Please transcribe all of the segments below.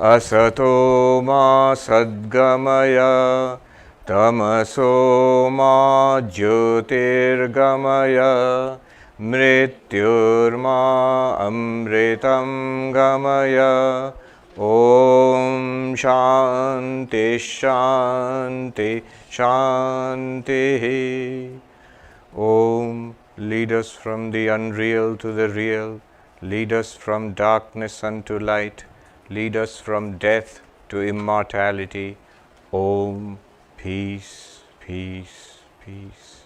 asato ma sadgamaya tamaso ma jyotirgamaya mrityurma amritam gamaya. Om Shanti Shanti Shanti. Om, lead us from the unreal to the real, lead us from darkness unto light, lead us from death to immortality. Om, peace, peace, peace.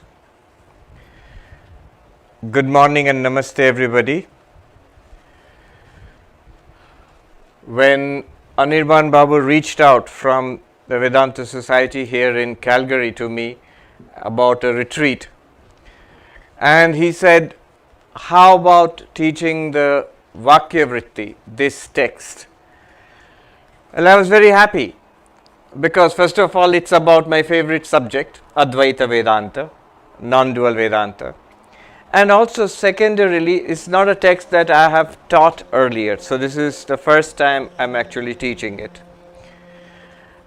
Good morning and namaste everybody. When Anirban Babu reached out from the Vedanta Society here in Calgary to me about a retreat, and he said, how about teaching the Vakyavritti, this text? Well, I was very happy because first of all it's about my favorite subject, Advaita Vedanta, non-dual Vedanta. And also secondarily, it's not a text that I have taught earlier. So this is the first time I'm actually teaching it.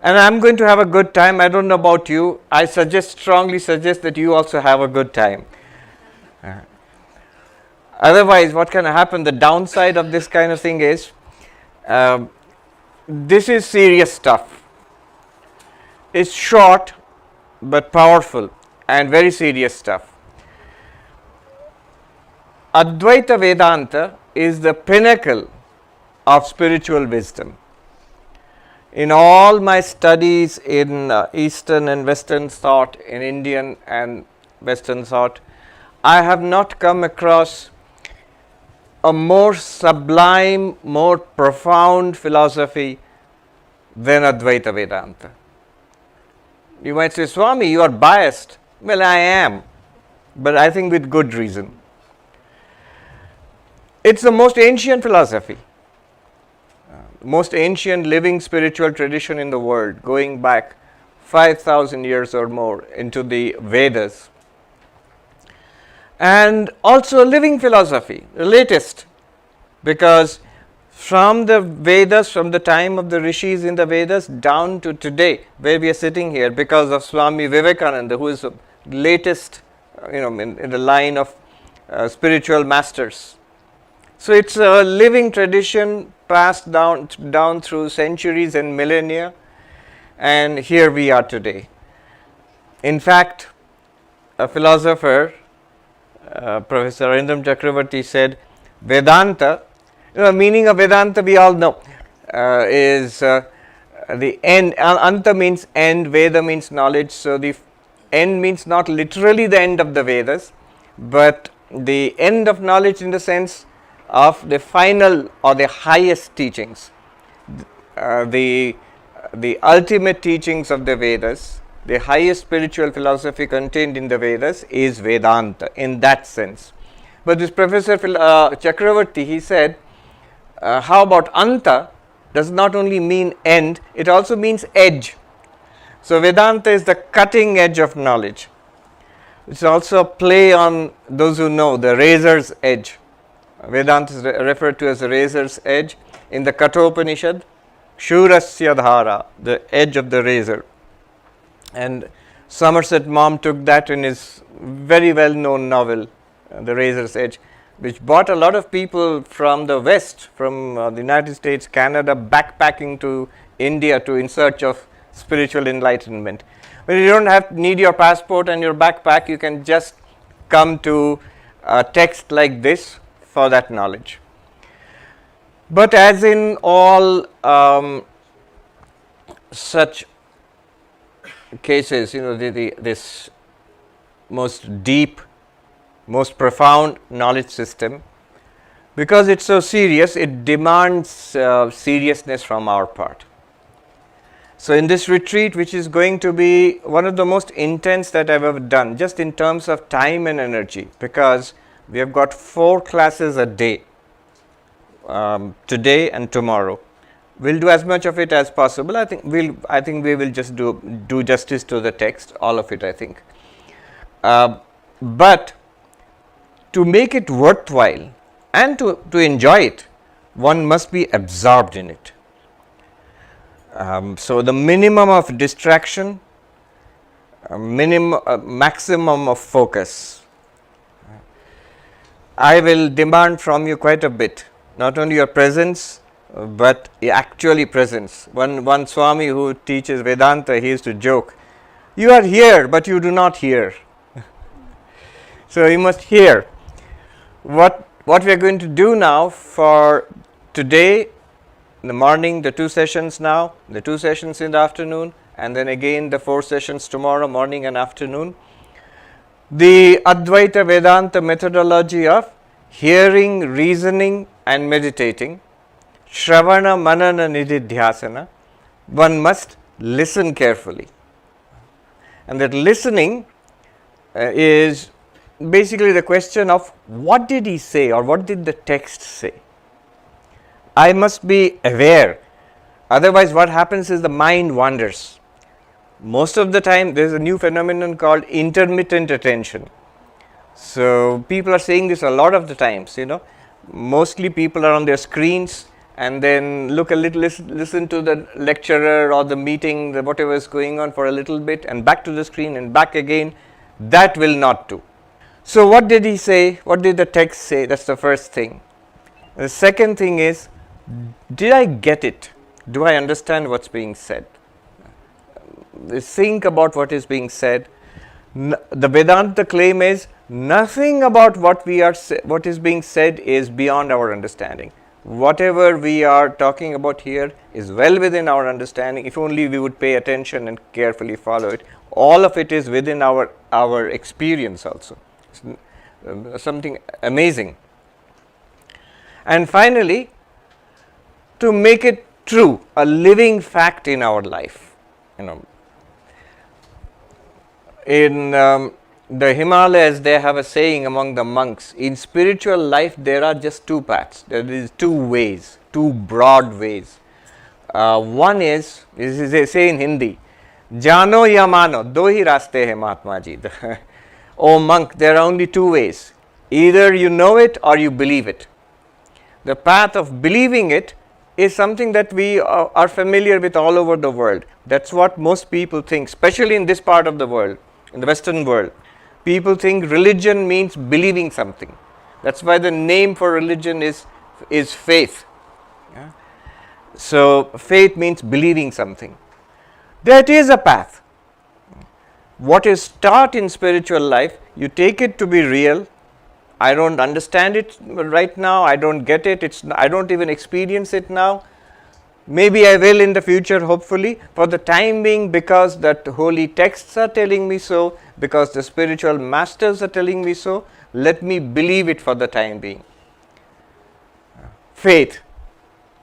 And I'm going to have a good time. I don't know about you. I strongly suggest that you also have a good time. Otherwise, what can happen? The downside of this kind of thing is, this is serious stuff. It's short but powerful and very serious stuff. Advaita Vedanta is the pinnacle of spiritual wisdom. In all my studies in Eastern and Western thought, in Indian and Western thought, I have not come across a more sublime, more profound philosophy than Advaita Vedanta. You might say, Swami, you are biased. Well, I am, but I think with good reason. It's the most ancient philosophy, most ancient living spiritual tradition in the world, going back 5,000 years or more into the Vedas. And also a living philosophy, the latest, because from the Vedas, from the time of the rishis in the Vedas down to today, where we are sitting here, because of Swami Vivekananda, who is the latest, in the line of spiritual masters. So it's a living tradition passed down through centuries and millennia, and here we are today. In fact, a philosopher, Professor Arindam Chakravarti, said, Vedanta, meaning of Vedanta we all know, is the end. Anta means end, Veda means knowledge. So the end means not literally the end of the Vedas, but the end of knowledge in the sense of the final or the highest teachings, the ultimate teachings of the Vedas, the highest spiritual philosophy contained in the Vedas is Vedanta in that sense. But this Professor Chakravarti, he said, how about Anta does not only mean end, it also means edge. So Vedanta is the cutting edge of knowledge. It's also a play on those who know, the razor's edge. Vedanta is referred to as the razor's edge. In the Kathopanishad, Shurasya Dhara, the edge of the razor. And Somerset Maugham took that in his very well known novel, The Razor's Edge, which brought a lot of people from the West, from the United States, Canada, backpacking to India in search of spiritual enlightenment. But you don't need your passport and your backpack, you can just come to a text like this for that knowledge. But as in all such cases, this most deep, most profound knowledge system, because it's so serious, it demands seriousness from our part. So in this retreat, which is going to be one of the most intense that I've ever done, just in terms of time and energy, because we have got 4 classes a day, today and tomorrow. We'll do as much of it as possible. I think we will just do justice to the text, all of it, I think. But to make it worthwhile and to enjoy it, one must be absorbed in it. So the minimum of distraction, maximum of focus. I will demand from you quite a bit, not only your presence, but actually presence. One Swami who teaches Vedanta, he used to joke, you are here, but you do not hear. So you must hear. What we are going to do now for today, in the morning, the 2 sessions now, the 2 sessions in the afternoon, and then again the 4 sessions tomorrow morning and afternoon. The Advaita Vedanta methodology of hearing, reasoning and meditating, Shravana Manana Nididhyasana, one must listen carefully. And that listening is basically the question of what did he say or what did the text say. I must be aware, otherwise what happens is the mind wanders. Most of the time there is a new phenomenon called intermittent attention. So people are saying this a lot of the times, mostly people are on their screens and then look a little, listen to the lecturer or the meeting, whatever is going on for a little bit and back to the screen and back again. That will not do. So what did he say? What did the text say? That's the first thing. The second thing is, did I get it? Do I understand what's being said? Think about what is being said. The Vedanta claim is nothing about what is being said is beyond our understanding. Whatever we are talking about here is well within our understanding. If only we would pay attention and carefully follow it. All of it is within our experience also. It's something amazing. And finally, to make it true, a living fact in our life. In the Himalayas, they have a saying among the monks, in spiritual life there are just 2 paths. There is 2 ways, 2 broad ways. One is, they say in Hindi, Jano ya mano, do hi raste hai Mahatma ji. Oh monk, there are only 2 ways. Either you know it or you believe it. The path of believing it is something that we are familiar with all over the world. That's what most people think, especially in this part of the world, in the Western world. People think religion means believing something. That's why the name for religion is faith. Yeah? So faith means believing something. That is a path. What is taught in spiritual life, you take it to be real. I don't understand it right now, I don't get it, I don't even experience it now. Maybe I will in the future, hopefully. For the time being, because that holy texts are telling me so, because the spiritual masters are telling me so, let me believe it for the time being. Faith,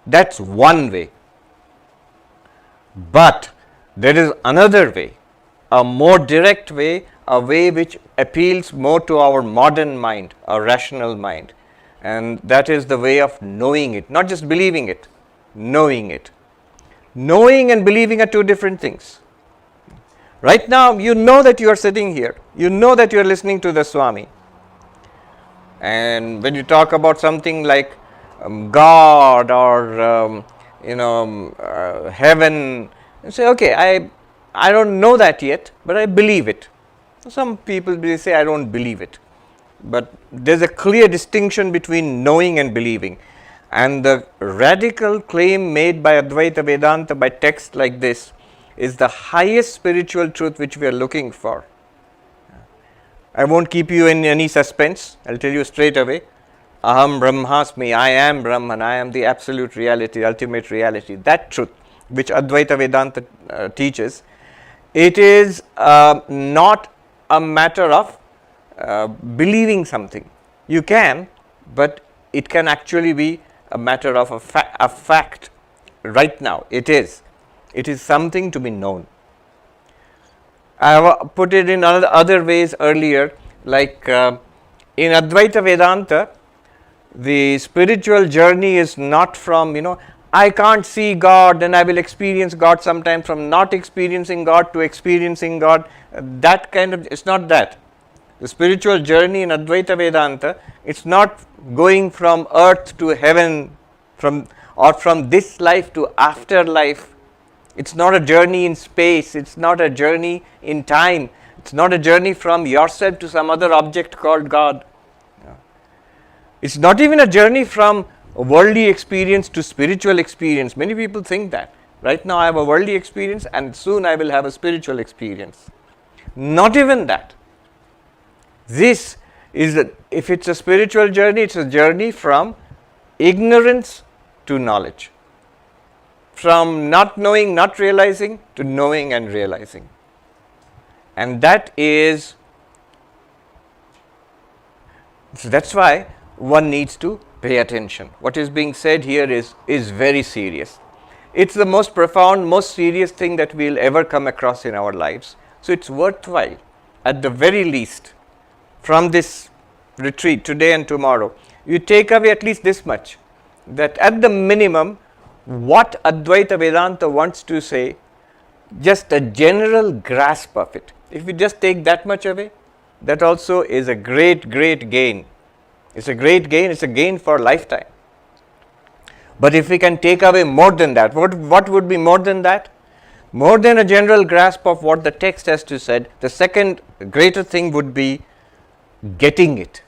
that's one way. But there is another way, a more direct way, a way which appeals more to our modern mind, our rational mind. And that is the way of knowing it, not just believing it, knowing it. Knowing and believing are 2 different things. Right now, you know that you are sitting here, you know that you are listening to the Swami. And when you talk about something like God or heaven, you say, okay, I don't know that yet, but I believe it. Some people they say, I don't believe it. But there's a clear distinction between knowing and believing. And the radical claim made by Advaita Vedanta by text like this is the highest spiritual truth which we are looking for. I won't keep you in any suspense. I'll tell you straight away. Aham Brahmasmi, I am Brahman, I am the absolute reality, ultimate reality. That truth which Advaita Vedanta teaches, it is not a matter of believing something. You can, but it can actually be a matter of a fact. Right now, it is something to be known. I have put it in other ways earlier, like in Advaita Vedanta, the spiritual journey is not from, I can't see God, then I will experience God sometime, from not experiencing God to experiencing God. That kind of, it's not that. The spiritual journey in Advaita Vedanta, it's not going from earth to heaven, from this life to afterlife. It's not a journey in space. It's not a journey in time. It's not a journey from yourself to some other object called God. It's not even a journey from a worldly experience to spiritual experience. Many people think that. Right now I have a worldly experience and soon I will have a spiritual experience. Not even that. This is, if it's a spiritual journey, it's a journey from ignorance to knowledge. From not knowing, not realizing, to knowing and realizing. And that is, so that's why one needs to pay attention. What is being said here is very serious. It's the most profound, most serious thing that we'll ever come across in our lives. So it's worthwhile, at the very least, from this retreat today and tomorrow, you take away at least this much, that at the minimum, what Advaita Vedanta wants to say, just a general grasp of it. If you just take that much away, that also is a great, great gain. It's a great gain, it's a gain for a lifetime. But if we can take away more than that, what would be more than that? More than a general grasp of what the text has to say, the second greater thing would be getting it.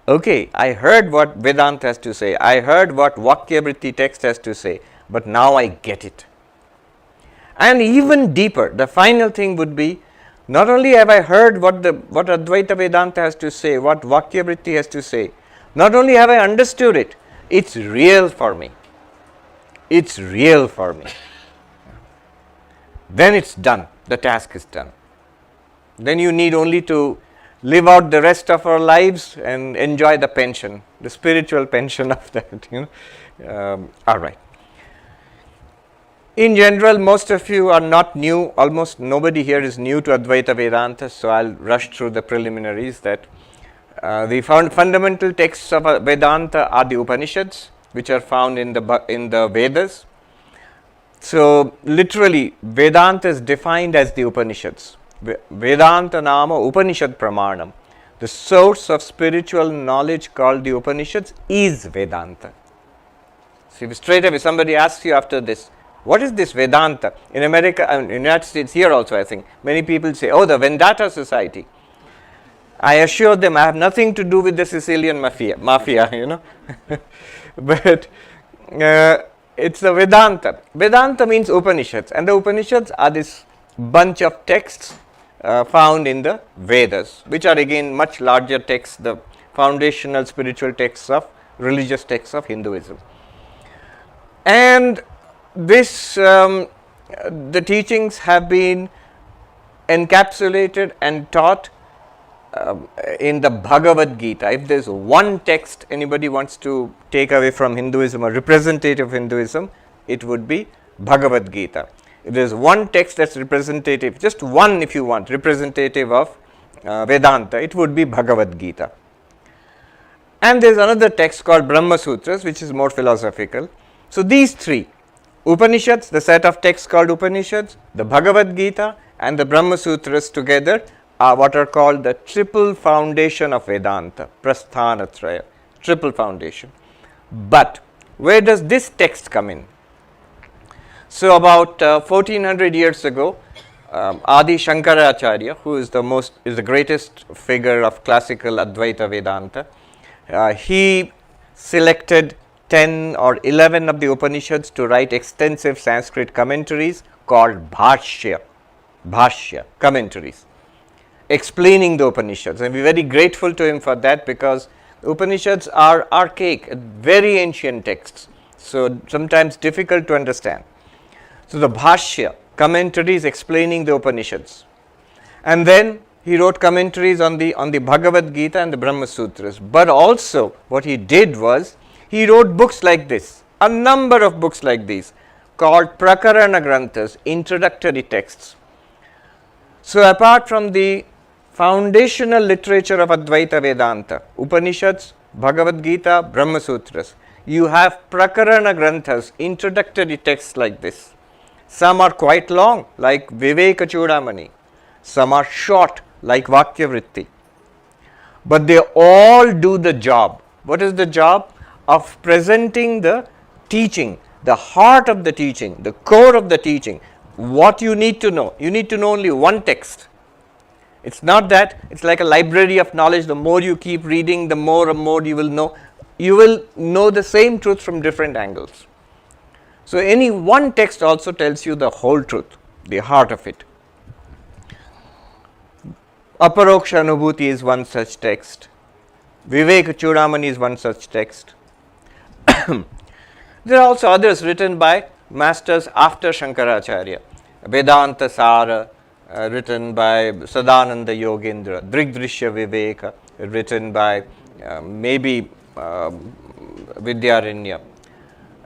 Okay, I heard what Vedanta has to say, I heard what Vakyavritti text has to say, but now I get it. And even deeper, the final thing would be, not only have I heard what Advaita Vedanta has to say, what Vakyavritti has to say, not only have I understood it, it's real for me. It's real for me. Then it's done, the task is done. Then you need only to live out the rest of our lives and enjoy the pension, the spiritual pension of that, all right. In general, most of you are not new, almost nobody here is new to Advaita Vedanta, so I'll rush through the preliminaries. That the fundamental texts of Vedanta are the Upanishads, which are found in the Vedas. So literally, Vedanta is defined as the Upanishads. Vedanta Nama Upanishad Pramanam. The source of spiritual knowledge called the Upanishads is Vedanta. So if straight away somebody asks you after this, what is this Vedanta? In America, in the United States, here also I think, many people say, oh, the Vendetta Society. I assure them I have nothing to do with the Sicilian mafia, but it's the Vedanta. Vedanta means Upanishads, and the Upanishads are this bunch of texts found in the Vedas, which are again much larger texts, the foundational spiritual texts of religious texts of Hinduism. And this, the teachings have been encapsulated and taught in the Bhagavad Gita. If there is one text anybody wants to take away from Hinduism or representative Hinduism, it would be Bhagavad Gita. If there is one text that's representative, just one if you want, representative of Vedanta, it would be Bhagavad Gita. And there is another text called Brahma Sutras, which is more philosophical. So these three, Upanishads, the set of texts called Upanishads, the Bhagavad Gita and the Brahma Sutras together are what are called the triple foundation of Vedanta, Prasthanatraya, triple foundation. But where does this text come in? So about 1400 years ago, Adi Shankaracharya, who is the greatest figure of classical Advaita Vedanta, he selected 10 or 11 of the Upanishads to write extensive Sanskrit commentaries called Bhashya commentaries, explaining the Upanishads. And we are very grateful to him for that, because the Upanishads are archaic, very ancient texts, so sometimes difficult to understand. So the Bhashya, commentaries explaining the Upanishads. And then he wrote commentaries on the Bhagavad Gita and the Brahma Sutras. But also what he did was, he wrote books like this, a number of books like these, called Prakarana Granthas, introductory texts. So apart from the foundational literature of Advaita Vedanta, Upanishads, Bhagavad Gita, Brahma Sutras, you have Prakarana Granthas, introductory texts like this. Some are quite long, like Viveka Chudamani. Some are short, like Vakyavritti. But they all do the job. What is the job? Of presenting the teaching, the heart of the teaching, the core of the teaching, what you need to know. You need to know only one text. It's not that it's like a library of knowledge. The more you keep reading, the more and more you will know. You will know the same truth from different angles. So any one text also tells you the whole truth, the heart of it. Aparoksha Anubhuti is one such text. Vivek Chudamani is one such text. There are also others written by masters after Shankaracharya. Vedanta Sara, written by Sadananda Yogendra. Drigdrishya Viveka, written by maybe Vidyaranya.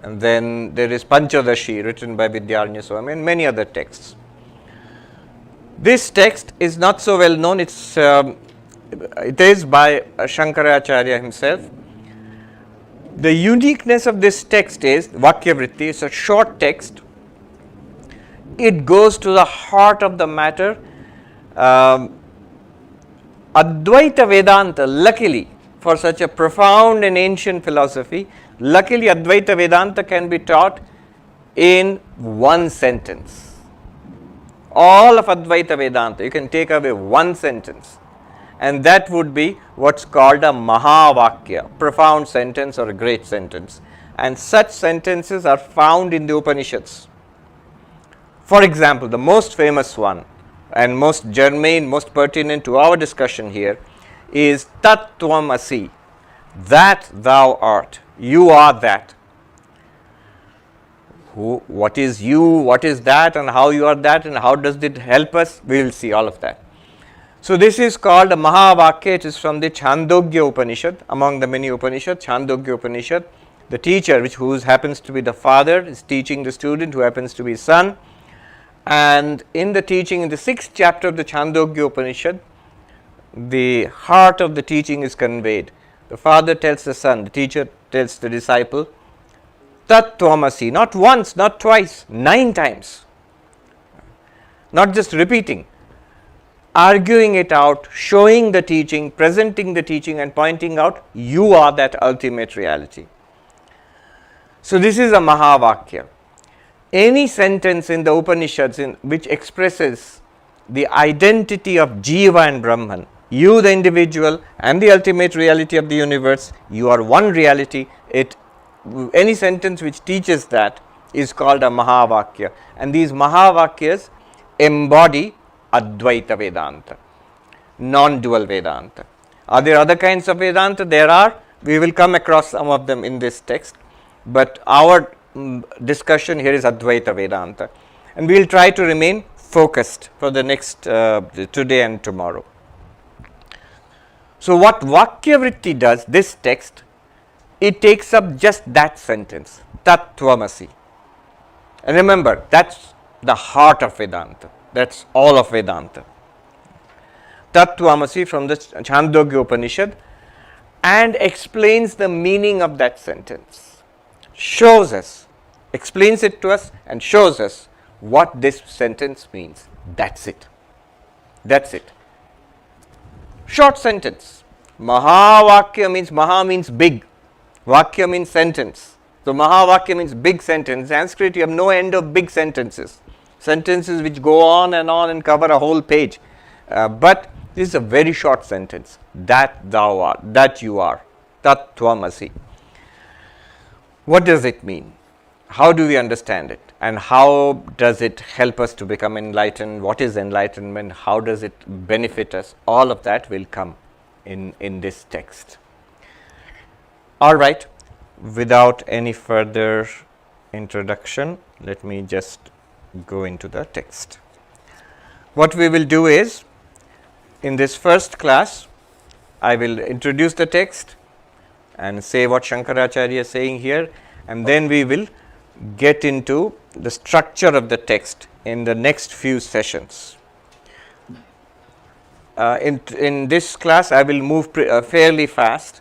And then there is Panchadashi, written by Vidyaranya Swami, and many other texts. This text is not so well known. It is by Shankaracharya himself. The uniqueness of this text is Vakyavritti. It's a short text. It goes to the heart of the matter. Advaita Vedanta, luckily, for such a profound and ancient philosophy, luckily Advaita Vedanta can be taught in one sentence. All of Advaita Vedanta, you can take away one sentence, and that would be what's called a Mahavakya, profound sentence or a great sentence. And such sentences are found in the Upanishads. For example, the most famous one and most germane, most pertinent to our discussion here is Tat Tvam Asi, that thou art, you are that. Who, what is you, what is that, and how you are that, and how does it help us? We will see all of that. So this is called a Mahavakya. It is from the Chandogya Upanishad. Among the many Upanishads, Chandogya Upanishad, the teacher, who happens to be the father, is teaching the student, who happens to be son. And in the teaching, in the 6th chapter of the Chandogya Upanishad, the heart of the teaching is conveyed. The father tells the son, the teacher tells the disciple, Tat Tvam Asi, not once, not twice, 9 times. Not just repeating, arguing it out, showing the teaching, presenting the teaching, and pointing out, you are that ultimate reality. So this is a Mahavakya. Any sentence in the Upanishads which expresses the identity of Jiva and Brahman, you the individual and the ultimate reality of the universe, you are one reality. Any sentence which teaches that is called a Mahavakya, and these Mahavakyas embody Advaita Vedanta, non-dual Vedanta. Are there other kinds of Vedanta? There are. We will come across some of them in this text, but our discussion here is Advaita Vedanta, and we will try to remain focused for the next today and tomorrow. So what Vakyavritti does, this text, it takes up just that sentence, Tat Tvam Asi. And remember, that's the heart of Vedanta. That's all of Vedanta. Tat Tvam Asi from the Chandogya Upanishad, and explains the meaning of that sentence. Shows us, explains it to us, and shows us what this sentence means. That's it. That's it. Short sentence. Mahavakya means, Maha means big. Vakya means sentence. So Mahavakya means big sentence. In Sanskrit, you have no end of big sentences. Sentences which go on and cover a whole page. But this is a very short sentence. That thou art, that you are. Tat Tvam Asi. What does it mean? How do we understand it? And how does it help us to become enlightened? What is enlightenment? How does it benefit us? All of that will come in this text. All right, without any further introduction, let me just go into the text. What we will do is, in this first class, I will introduce the text and say what Shankaracharya is saying here, and then we will get into the structure of the text in the next few sessions. In this class, I will move fairly fast,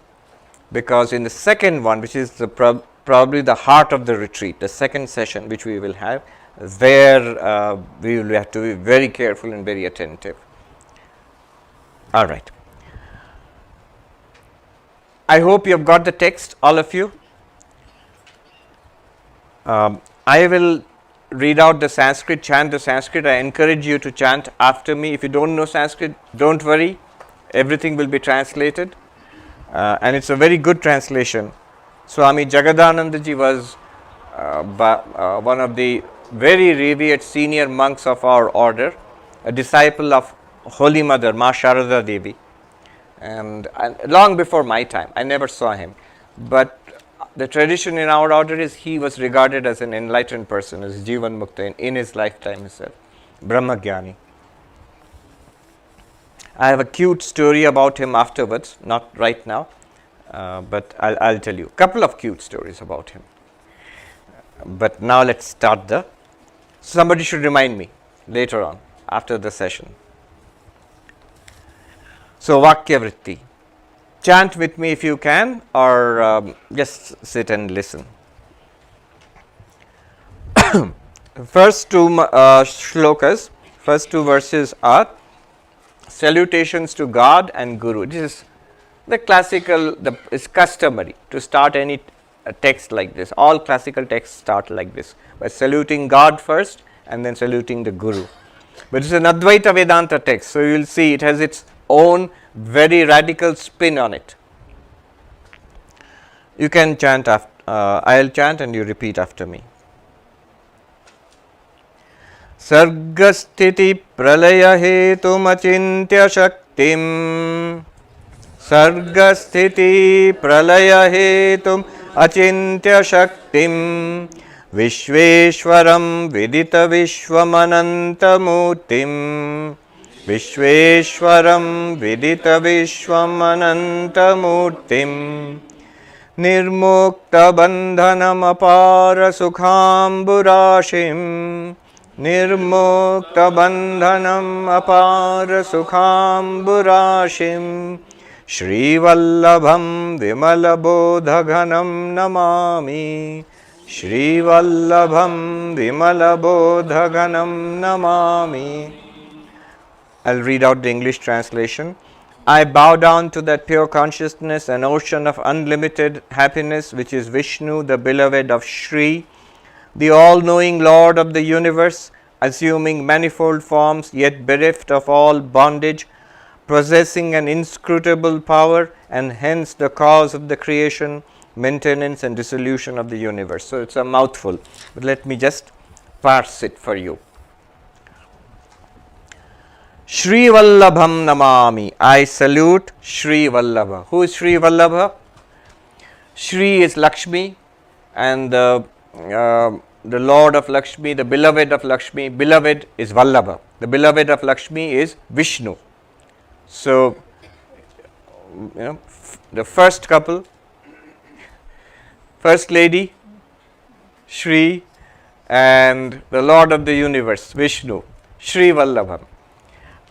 because in the second one, which is probably the heart of the retreat, the second session which we will have, there we will have to be very careful and very attentive. All right. I hope you have got the text, all of you. I will read out the Sanskrit, chant the Sanskrit. I encourage you to chant after me. If you don't know Sanskrit, don't worry, everything will be translated, and it's a very good translation. Swami Jagadanandaji was one of the very revered senior monks of our order, a disciple of Holy Mother, Ma Sharada Devi, and long before my time. I never saw him, but the tradition in our order is he was regarded as an enlightened person, as Jivan Mukta in his lifetime himself, Brahmagyani. I have a cute story about him afterwards, not right now, but I'll tell you a couple of cute stories about him. But now let's start somebody should remind me later on after the session. So Vakyavritti. Chant with me if you can, or just sit and listen. First two shlokas, first two verses are salutations to God and Guru. This is the classical, it's customary to start any text like this. All classical texts start like this, by saluting God first and then saluting the Guru. But it's an Advaita Vedanta text, so you will see it has its own very radical spin on it. You can chant I'll chant and you repeat after me. Sargasthiti pralaya hetum achintya shaktim. Sargasthiti pralaya hetum achintya shaktim. Vishveshwaram vidita vishwamanantamurtim. Vishveshwaram vidita vishwamanantamurtim. Nirmukta bandhanam apara sukhamburashim. Nirmukta bandhanam apara sukhamburashim. Shri Vallabham vimalabodhaganam namami. Shri Vallabham vimalabodhaganam namami. I'll read out the English translation. I bow down to that pure consciousness, an ocean of unlimited happiness, which is Vishnu, the beloved of Shri, the all-knowing Lord of the universe, assuming manifold forms, yet bereft of all bondage, possessing an inscrutable power, and hence the cause of the creation, maintenance, and dissolution of the universe. So it's a mouthful, but let me just parse it for you. Shri Vallabham namami. I salute Shri Vallabha. Who is Shri Vallabha? Shri is Lakshmi, and the Lord of Lakshmi, the beloved of Lakshmi. Beloved is Vallabha. The beloved of Lakshmi is Vishnu. So, the first couple, first lady, Shri, and the Lord of the universe, Vishnu, Shri Vallabham.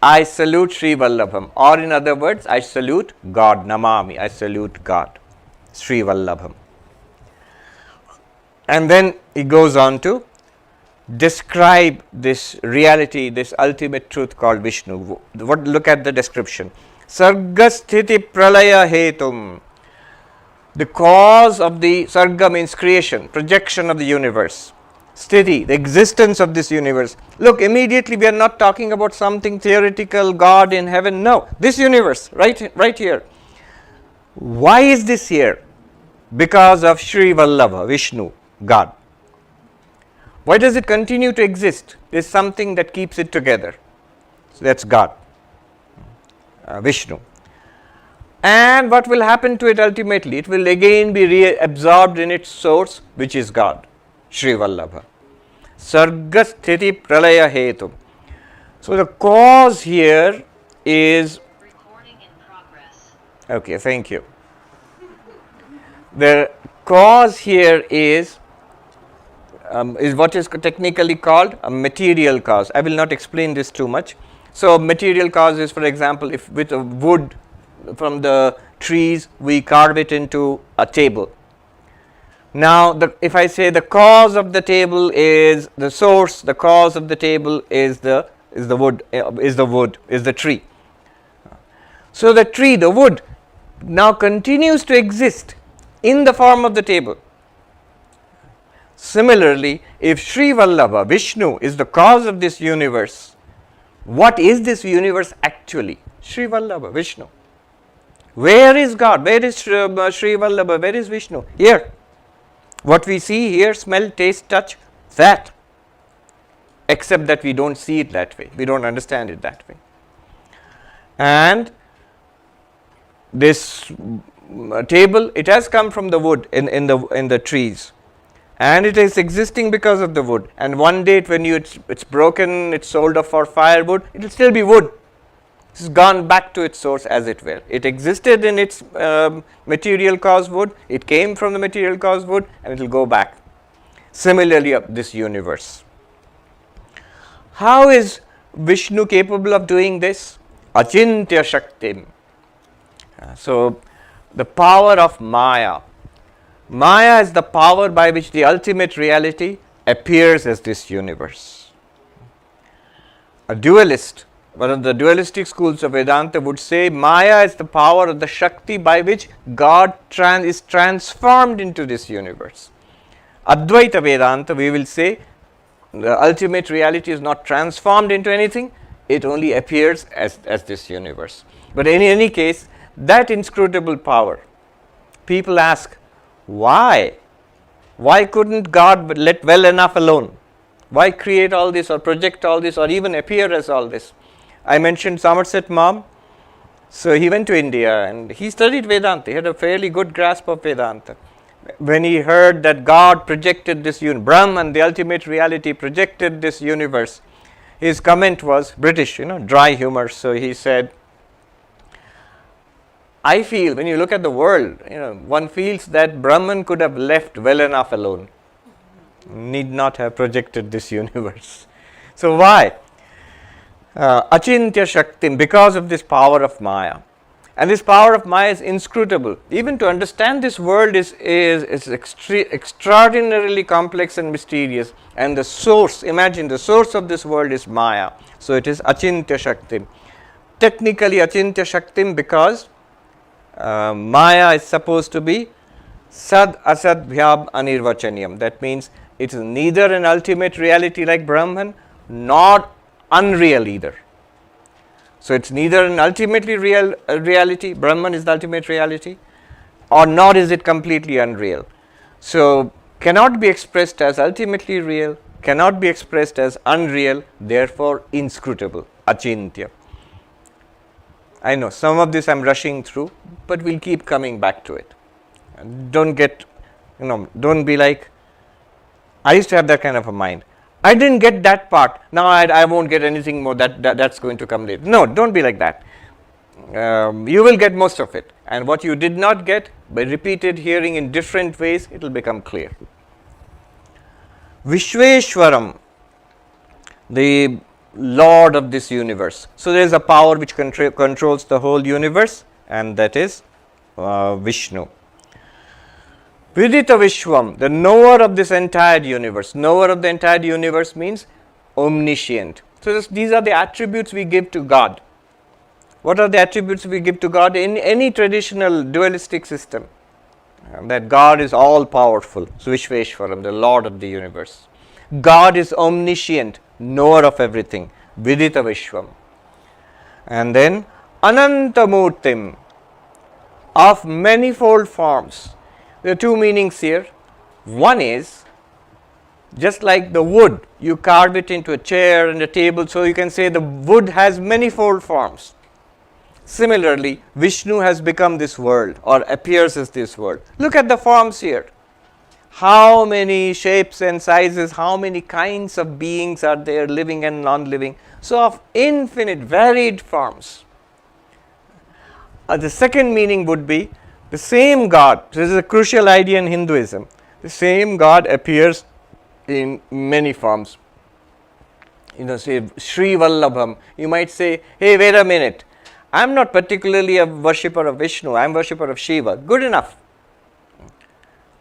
I salute Shri Vallabham, or in other words, I salute God, Namami, I salute God, Shri Vallabham. And then he goes on to describe this reality, this ultimate truth called Vishnu. Look at the description. Sargasthiti pralaya hetum. The cause of the Sarga means creation, projection of the universe. Sthiti, the existence of this universe. Look, immediately we are not talking about something theoretical, God in heaven. No, this universe, right here. Why is this here? Because of Shri Vallabha, Vishnu, God. Why does it continue to exist? There is something that keeps it together. So that's God, Vishnu. And what will happen to it ultimately? It will again be reabsorbed in its source, which is God, Shri Vallabha. Sargasthiti pralaya hetu. So the cause here is. Recording in progress. Okay, thank you. The cause here is what is technically called a material cause. I will not explain this too much. So material cause is, for example, if with a wood from the trees we carve it into a table. Now, if I say the cause of the table is the source, the cause of the table is the tree. So the tree, the wood, now continues to exist in the form of the table. Similarly, if Sri Vallabha, Vishnu, is the cause of this universe, what is this universe actually? Sri Vallabha, Vishnu. Where is God? Where is Sri Vallabha? Where is Vishnu? Here. What we see, hear, smell, taste, touch, that. Except that we don't see it that way. We don't understand it that way. And this table, it has come from the wood in the trees. And it is existing because of the wood. And one day when it's broken, it's sold off for firewood, it will still be wood. It's gone back to its source as it were. It existed in its material cause wood, it came from the material cause wood, and it will go back. Similarly, of this universe. How is Vishnu capable of doing this? Achintya Shaktim. So, the power of Maya. Maya is the power by which the ultimate reality appears as this universe. A dualist, one of the dualistic schools of Vedanta would say Maya is the power of the Shakti by which God is transformed into this universe. Advaita Vedanta, we will say the ultimate reality is not transformed into anything, it only appears as this universe. But in any case, that inscrutable power, people ask, why? Why couldn't God let well enough alone? Why create all this or project all this or even appear as all this? I mentioned Somerset Maugham. So he went to India and he studied Vedanta. He had a fairly good grasp of Vedanta. When he heard that God projected this universe, Brahman, the ultimate reality, projected this universe, his comment was British, dry humor. So he said, I feel when you look at the world, one feels that Brahman could have left well enough alone, need not have projected this universe. So why? Achintya Shaktim, because of this power of Maya. And this power of Maya is inscrutable. Even to understand this world is extraordinarily complex and mysterious. And the source, imagine the source of this world is Maya. So it is Achintya Shaktim. Technically Achintya Shaktim because Maya is supposed to be Sad Asad Bhyab Anirvachaniyam. That means it is neither an ultimate reality like Brahman nor unreal either. So it's neither an ultimately real reality, Brahman is the ultimate reality, or nor is it completely unreal. So cannot be expressed as ultimately real, cannot be expressed as unreal, therefore inscrutable, achintya. I know some of this I am rushing through, but we'll keep coming back to it. Don't get, don't be like, I used to have that kind of a mind. I didn't get that part. Now I won't get anything more. That's going to come later. No, don't be like that. You will get most of it. And what you did not get, by repeated hearing in different ways, it will become clear. Vishveshwaram, the Lord of this universe. So there is a power which controls the whole universe, and that is Vishnu. Vidita Vishwam, the knower of this entire universe. Knower of the entire universe means omniscient. So these are the attributes we give to God. What are the attributes we give to God in any traditional dualistic system? That God is all powerful, Vishveshwaram, the Lord of the universe. God is omniscient, knower of everything, Vidita Vishwam. And then Anantamurtim, of manifold forms. There are two meanings here. One is, just like the wood, you carve it into a chair and a table, so you can say the wood has manifold forms. Similarly, Vishnu has become this world or appears as this world. Look at the forms here. How many shapes and sizes, how many kinds of beings are there, living and non-living. So of infinite varied forms. The second meaning would be, the same God, this is a crucial idea in Hinduism, the same God appears in many forms. Say Sri Vallabham, you might say, hey, wait a minute, I am not particularly a worshipper of Vishnu, I am worshipper of Shiva. Good enough.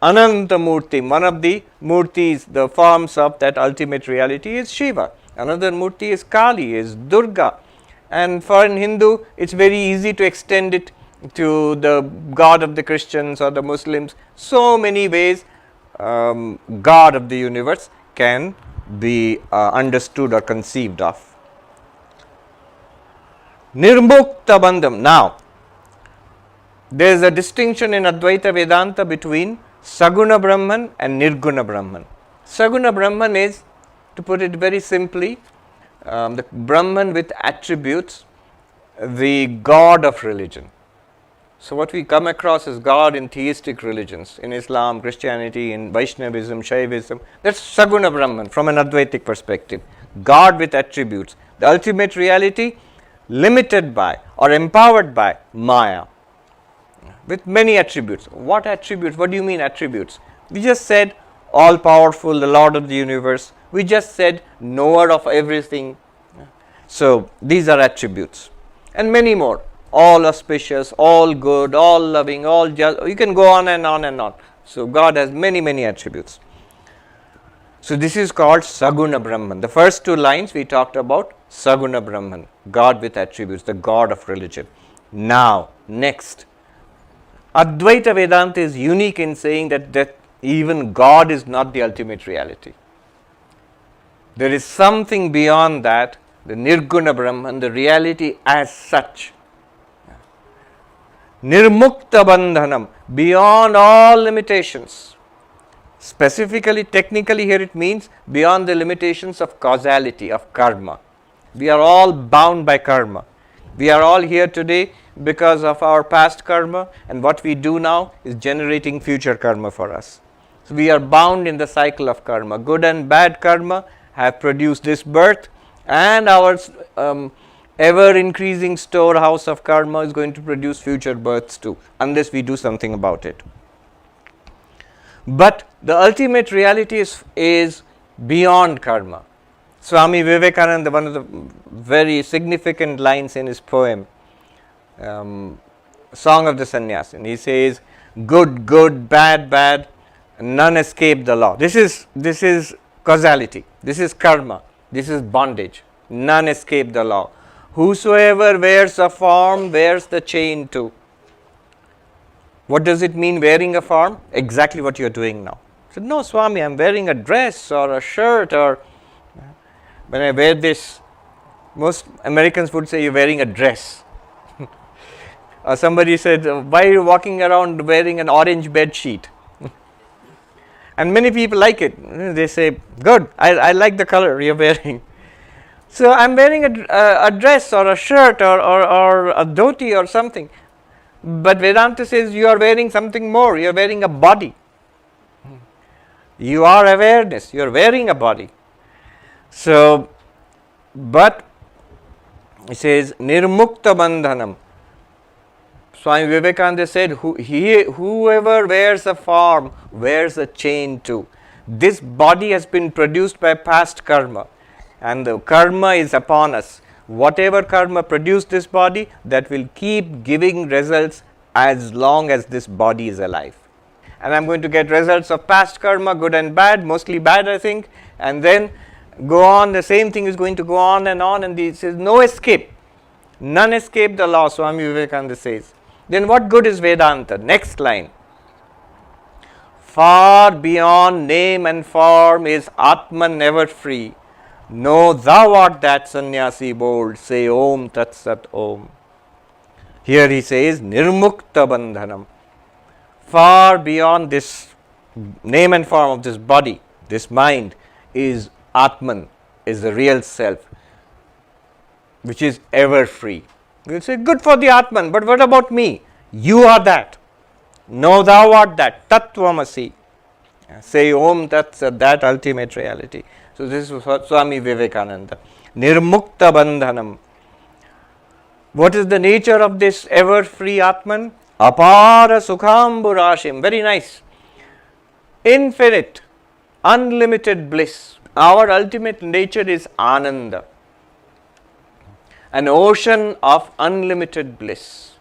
Anantamurti, one of the murtis, the forms of that ultimate reality is Shiva. Another murti is Kali, is Durga. And for an Hindu, it's very easy to extend it to the God of the Christians or the Muslims. So many ways God of the universe can be understood or conceived of. Nirmukta bandham. Now, there is a distinction in Advaita Vedanta between Saguna Brahman and Nirguna Brahman. Saguna Brahman is, to put it very simply, the Brahman with attributes, the God of religion. So what we come across as God in theistic religions, in Islam, Christianity, in Vaishnavism, Shaivism, that's Saguna Brahman from an Advaitic perspective. God with attributes, the ultimate reality limited by or empowered by Maya, with many attributes. What attributes? What do you mean attributes? We just said all powerful, the Lord of the universe. We just said knower of everything. So these are attributes, and many more. All auspicious, all good, all loving, all just. You can go on and on and on. So God has many, many attributes. So this is called Saguna Brahman. The first two lines we talked about Saguna Brahman, God with attributes, the God of religion. Now, next, Advaita Vedanta is unique in saying that even God is not the ultimate reality. There is something beyond that, the Nirguna Brahman, the reality as such. Nirmukta bandhanam, beyond all limitations. Specifically, technically here it means beyond the limitations of causality, of karma. We are all bound by karma. We are all here today because of our past karma, and what we do now is generating future karma for us. So we are bound in the cycle of karma. Good and bad karma have produced this birth, and our ever increasing storehouse of karma is going to produce future births too, unless we do something about it. But the ultimate reality is beyond karma. Swami Vivekananda, one of the very significant lines in his poem, Song of the Sannyasin, he says, good, good, bad, bad, none escape the law. This is causality, this is karma, this is bondage. None escape the law. Whosoever wears a form wears the chain too. What does it mean wearing a form? Exactly what you are doing now. I said, no Swami, I am wearing a dress or a shirt, or when I wear this, most Americans would say you are wearing a dress. Or somebody said, why are you walking around wearing an orange bed sheet? And many people like it. They say, good, I like the color you are wearing. So I am wearing a dress or a shirt or a dhoti or something. But Vedanta says you are wearing something more, you are wearing a body. You are awareness, you are wearing a body. So, but it says Nirmukta Bandhanam. Swami Vivekananda said, whoever wears a form wears a chain too. This body has been produced by past karma, and the karma is upon us. Whatever karma produced this body, that will keep giving results as long as this body is alive. And I am going to get results of past karma, good and bad, mostly bad I think, and then go on, the same thing is going to go on, and it says no escape. None escape the law, Swami Vivekananda says. Then what good is Vedanta? Next line. Far beyond name and form is Atman never free. Know thou art that sannyasi bold, say Om Tat Sat Om. Here he says Nirmukta Bandhanam. Far beyond this name and form of this body, this mind, is Atman, is the real self, which is ever free. You will say, good for the Atman, but what about me? You are that. Know thou art that. Tat Tvam Asi. Say Om Tat Sat, that ultimate reality. So this is Swami Vivekananda. Nirmukta Bandhanam. What is the nature of this ever free Atman? Apara Sukhamburashim. Very nice. Infinite, unlimited bliss. Our ultimate nature is Ananda. An ocean of unlimited bliss.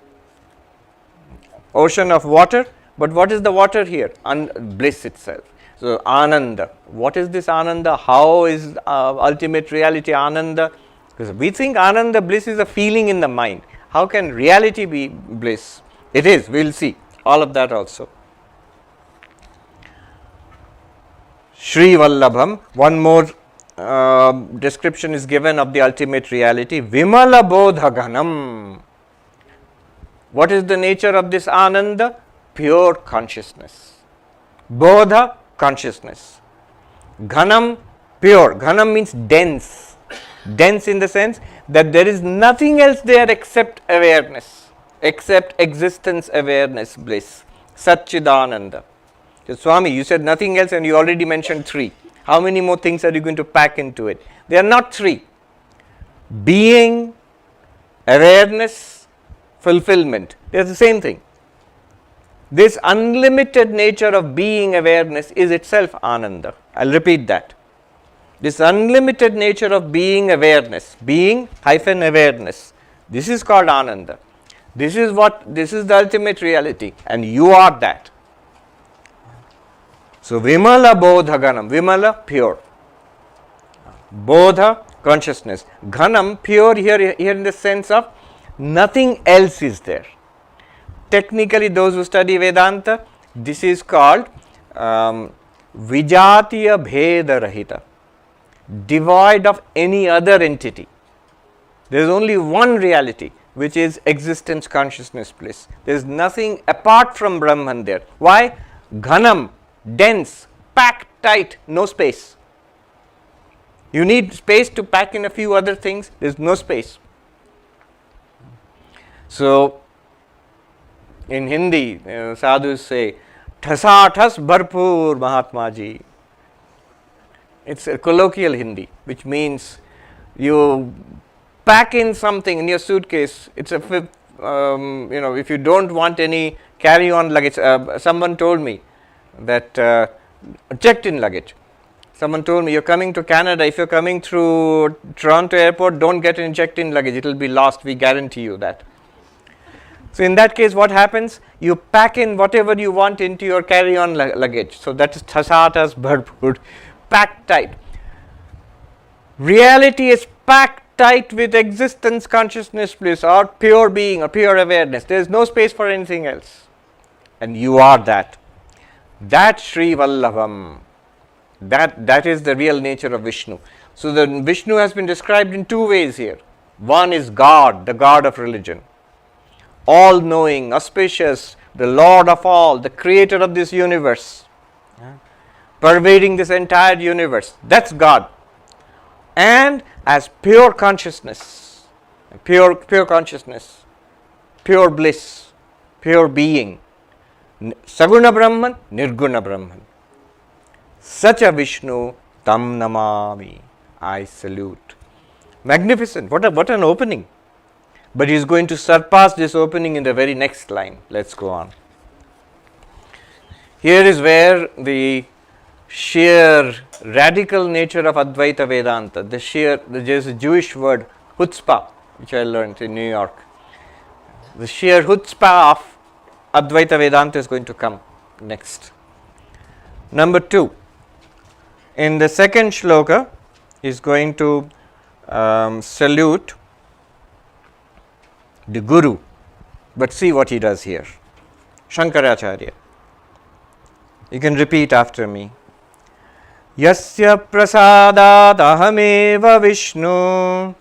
Ocean of water, but what is the water here? Bliss itself. So Ananda. What is this Ananda? How is ultimate reality Ananda? Because we think Ananda, bliss, is a feeling in the mind. How can reality be bliss? It is, we will see all of that also. Shri Vallabham. One more description is given of the ultimate reality. Vimala Bodha Ghanam. What is the nature of this Ananda? Pure consciousness. Bodha, consciousness. Ghanam, pure. Ghanam means dense. Dense in the sense that there is nothing else there except awareness, except existence, awareness, bliss. Satchidananda. So Swami, you said nothing else and you already mentioned three. How many more things are you going to pack into it? They are not three. Being, awareness, fulfillment. They are the same thing. This unlimited nature of being awareness is itself Ananda. I'll repeat that. This unlimited nature of being awareness, being hyphen awareness, this is called Ananda. This is the ultimate reality, and you are that. So Vimala Bodha Ganam, Vimala pure. Bodha consciousness. Ghanam pure here in the sense of nothing else is there. Technically, those who study Vedanta, this is called Vijatiya Bheda Rahita, devoid of any other entity. There is only one reality, which is existence, consciousness, bliss. There is nothing apart from Brahman there. Why? Ghanam, dense, packed tight, no space. You need space to pack in a few other things, there is no space. So, in Hindi, sadhus say, Thasa Thas Bharpur Mahatma Ji. It's a colloquial Hindi, which means you pack in something in your suitcase. It's a if you don't want any carry-on luggage. Someone told me that checked-in luggage. Someone told me, you're coming to Canada, if you're coming through Toronto airport, don't get an checked-in luggage, it will be lost, we guarantee you that. So in that case, what happens? You pack in whatever you want into your carry-on luggage. So that is Thasatas Bharpur, packed tight. Reality is packed tight with existence, consciousness, bliss, or pure being, or pure awareness. There is no space for anything else. And you are that. That Sri Vallabham. That is the real nature of Vishnu. So the Vishnu has been described in two ways here. One is God, the God of religion. All-knowing, auspicious, the Lord of all, the creator of this universe, pervading this entire universe. That's God. And as pure consciousness, pure consciousness, pure bliss, pure being. Saguna Brahman, Nirguna Brahman. Such a Vishnu, Tam Namami, I salute. Magnificent. What an opening. But he is going to surpass this opening in the very next line. Let's go on. Here is where the sheer radical nature of Advaita Vedanta, there is a Jewish word, chutzpah, which I learned in New York. The sheer chutzpah of Advaita Vedanta is going to come next. Number 2. In the second shloka, he is going to salute the Guru, but see what he does here. Shankaracharya. You can repeat after me. Yasya prasadat ahameva Vishnu.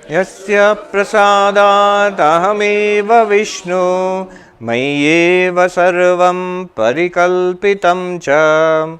Yasya prasadat ahameva Vishnu. Mayyeva sarvam parikalpitam cha.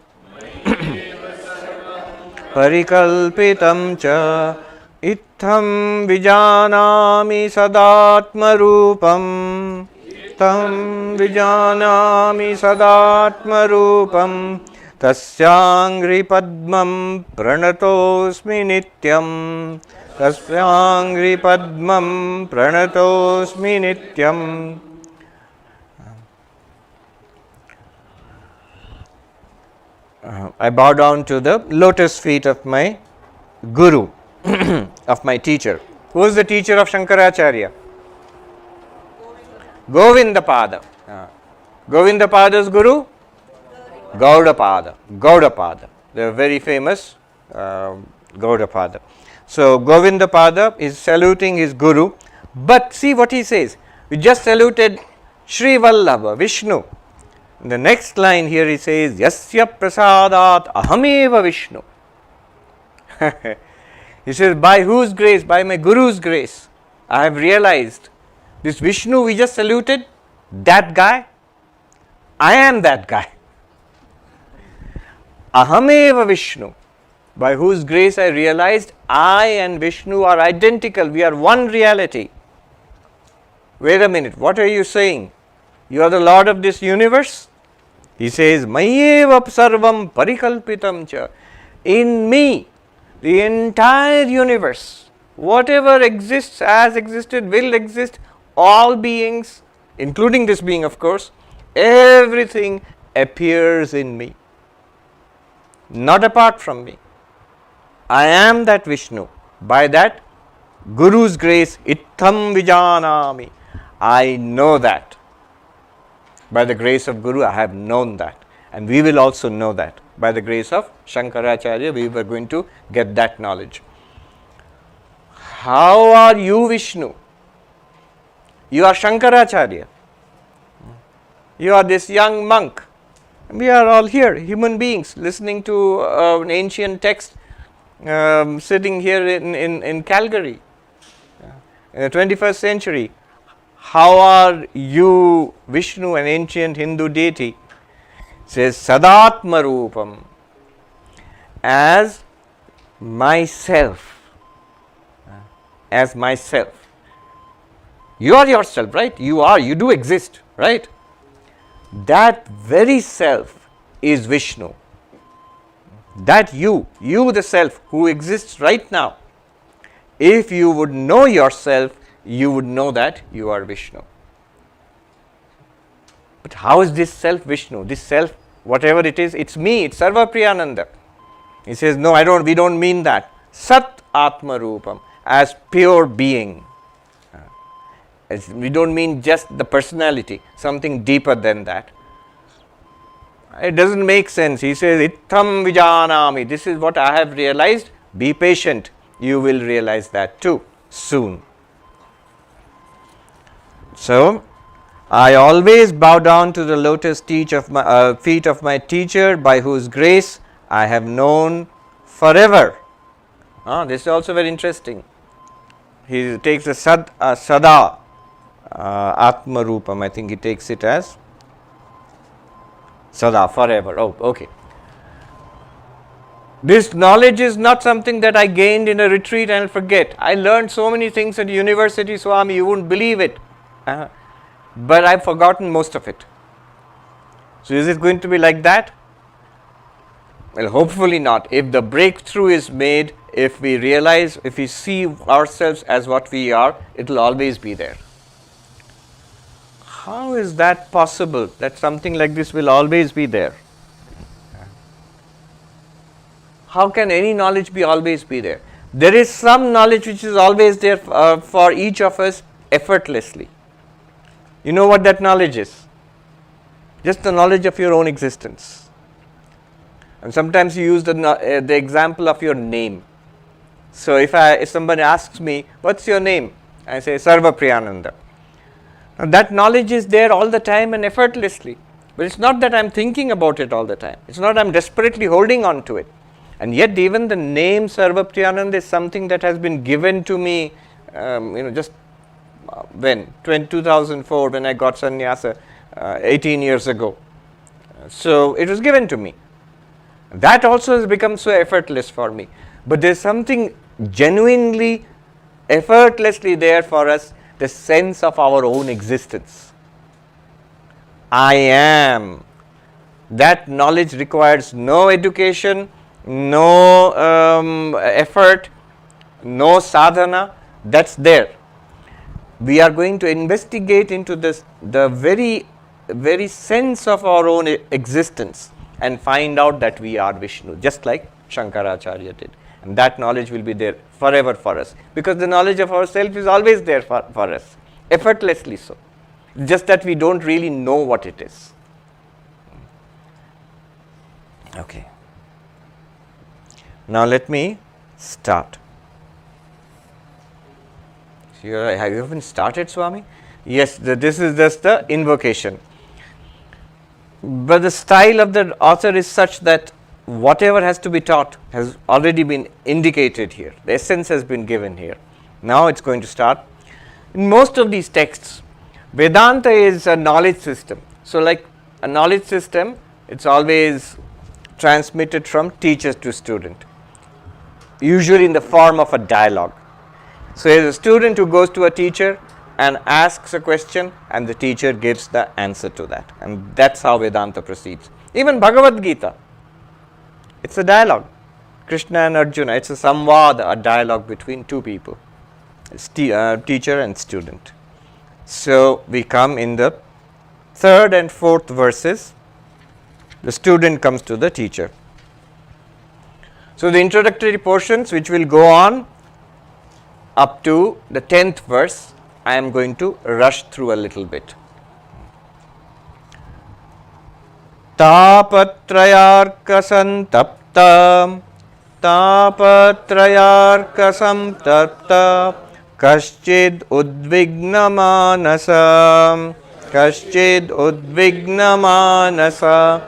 Parikalpitam cha. Itham vijanami sadatma rupam. Itham vijanami sadatma rupam. Tasyangri padmam pranatosmi nityam. Tasyangri padmam pranatosmi nityam. I bow down to the lotus feet of my Guru, of my teacher. Who is the teacher of Shankaracharya? Govindapada. Govindapada's Guru? Gaudapada. They are very famous Gaudapada. So Govindapada is saluting his Guru, but see what he says. We just saluted Sri Vallabha, Vishnu. The next line here he says, Yasya prasadat ahameva Vishnu. He says, by whose grace? By my Guru's grace, I have realized this Vishnu we just saluted, that guy, I am that guy. Ahameva Vishnu. By whose grace I realized I and Vishnu are identical. We are one reality. Wait a minute, what are you saying? You are the Lord of this universe? He says, Mayeva sarvam parikalpitam cha. In me, the entire universe, whatever exists, has existed, will exist, all beings, including this being of course, everything appears in me, not apart from me. I am that Vishnu. By that Guru's grace, Ittham Vijanami. I know that. By the grace of Guru, I have known that. And we will also know that. By the grace of Shankaracharya, we were going to get that knowledge. How are you, Vishnu? You are Shankaracharya. You are this young monk. We are all here, human beings, listening to an ancient text, sitting here in Calgary, in the 21st century. How are you, Vishnu, an ancient Hindu deity? Says Sadatma Rupam, as myself. As myself. You are yourself, right? You do exist, right? That very self is Vishnu. That you the self who exists right now, if you would know yourself, you would know that you are Vishnu. But how is this self Vishnu? This self, whatever it is, it's me, it's Sarvapriyananda. He says, no, we don't mean that. Sat Atma Rupam, as pure being. We don't mean just the personality, something deeper than that. It doesn't make sense. He says, Ittham Vijanami. This is what I have realized. Be patient. You will realize that too soon. So, I always bow down to the lotus feet of my teacher, by whose grace I have known forever. This is also very interesting. He takes the Sada Atma Rupam. I think he takes it as Sada, forever. Oh, okay. This knowledge is not something that I gained in a retreat and forget. I learned so many things at university, Swami, you wouldn't believe it. But I've forgotten most of it. So is it going to be like that? Well, hopefully not. If the breakthrough is made, if we realize, if we see ourselves as what we are, it will always be there. How is that possible, that something like this will always be there? How can any knowledge be always be there? There is some knowledge which is always there for each of us effortlessly. You know what that knowledge is? Just the knowledge of your own existence. And sometimes you use the example of your name. So if somebody asks me, what's your name? I say Sarvapriyananda. Now that knowledge is there all the time and effortlessly. But it's not that I'm thinking about it all the time. It's not I'm desperately holding on to it. And yet even the name Sarvapriyananda is something that has been given to me, just when? 2004 when I got sannyasa 18 years ago. So it was given to me. That also has become so effortless for me. But there's something genuinely, effortlessly there for us, the sense of our own existence. I am. That knowledge requires no education, no effort, no sadhana. That's there. We are going to investigate into this, the very, very sense of our own existence, and find out that we are Vishnu, just like Shankaracharya did. And that knowledge will be there forever for us, because the knowledge of ourselves is always there for us, effortlessly so. Just that we don't really know what it is. Okay. Now let me start. Have you even started, Swami? Yes, this is just the invocation. but the style of the author is such that whatever has to be taught has already been indicated here. The essence has been given here. Now it's going to start. In most of these texts, Vedanta is a knowledge system. So, like a knowledge system, it's always transmitted from teacher to student, usually in the form of a dialogue. So, there is a student who goes to a teacher and asks a question, and the teacher gives the answer to that, and that's how Vedanta proceeds. Even Bhagavad Gita, it's a dialogue. Krishna and Arjuna, it's a samvada, a dialogue between two people, teacher and student. So, we come in the third and fourth verses. The student comes to the teacher. So, the introductory portions, which will go on up to the 10th verse, I am going to rush through a little bit. Tapatrayarka santapta, tapatrayarka santapta, kaschid udvignamanasa, kaschid udvignamanasa,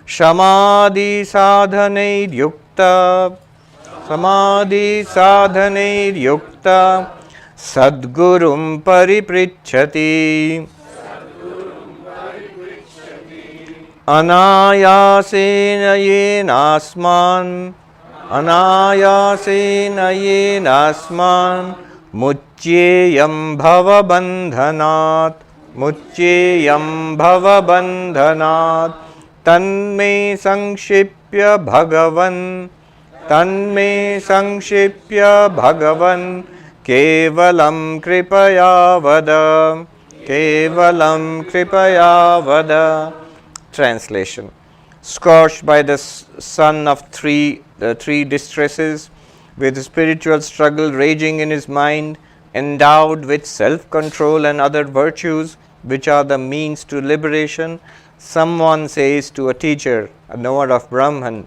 samadhi sadhanair yukta, samadhi sadhanair yukta, sadgurum pariprichhati, anayasena yenasman, anayasena yenasman, muchyeyam bhava bandhanat, muchyeyam bhava bandhanat, tanme sankshipya bhagavan, tanme sankshipya bhagavan, kevalam kripaya vada, kevalam kripaya vada. Translation. Scorched by the sun of three distresses, with spiritual struggle raging in his mind, endowed with self-control and other virtues which are the means to liberation, someone says to a teacher, a knower of Brahman,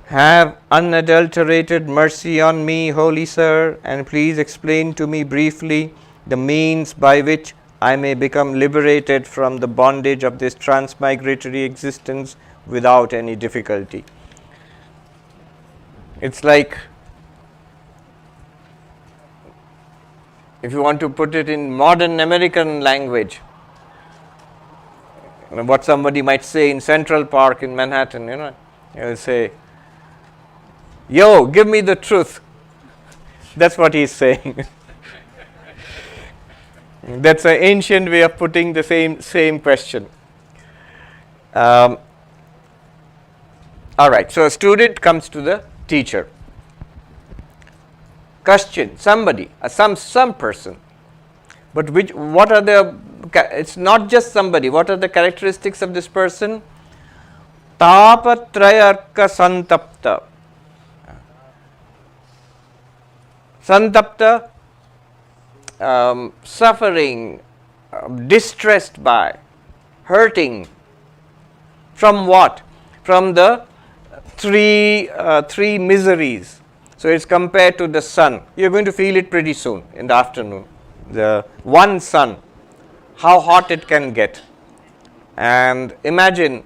"Have unadulterated mercy on me, holy sir, and please explain to me briefly the means by which I may become liberated from the bondage of this transmigratory existence without any difficulty." It's like, if you want to put it in modern American language, what somebody might say in Central Park in Manhattan, he'll say, "Yo, give me the truth." That's what he's saying. That's an ancient way of putting the same question. All right, so a student comes to the teacher. Kaschin, somebody, some person. But what are the? It's not just somebody. What are the characteristics of this person? Tapatrayarka santapta. Santapta. Suffering, distressed by, hurting. From what? From the three miseries. So it's compared to the sun. You're going to feel it pretty soon in the afternoon. The one sun, how hot it can get. And imagine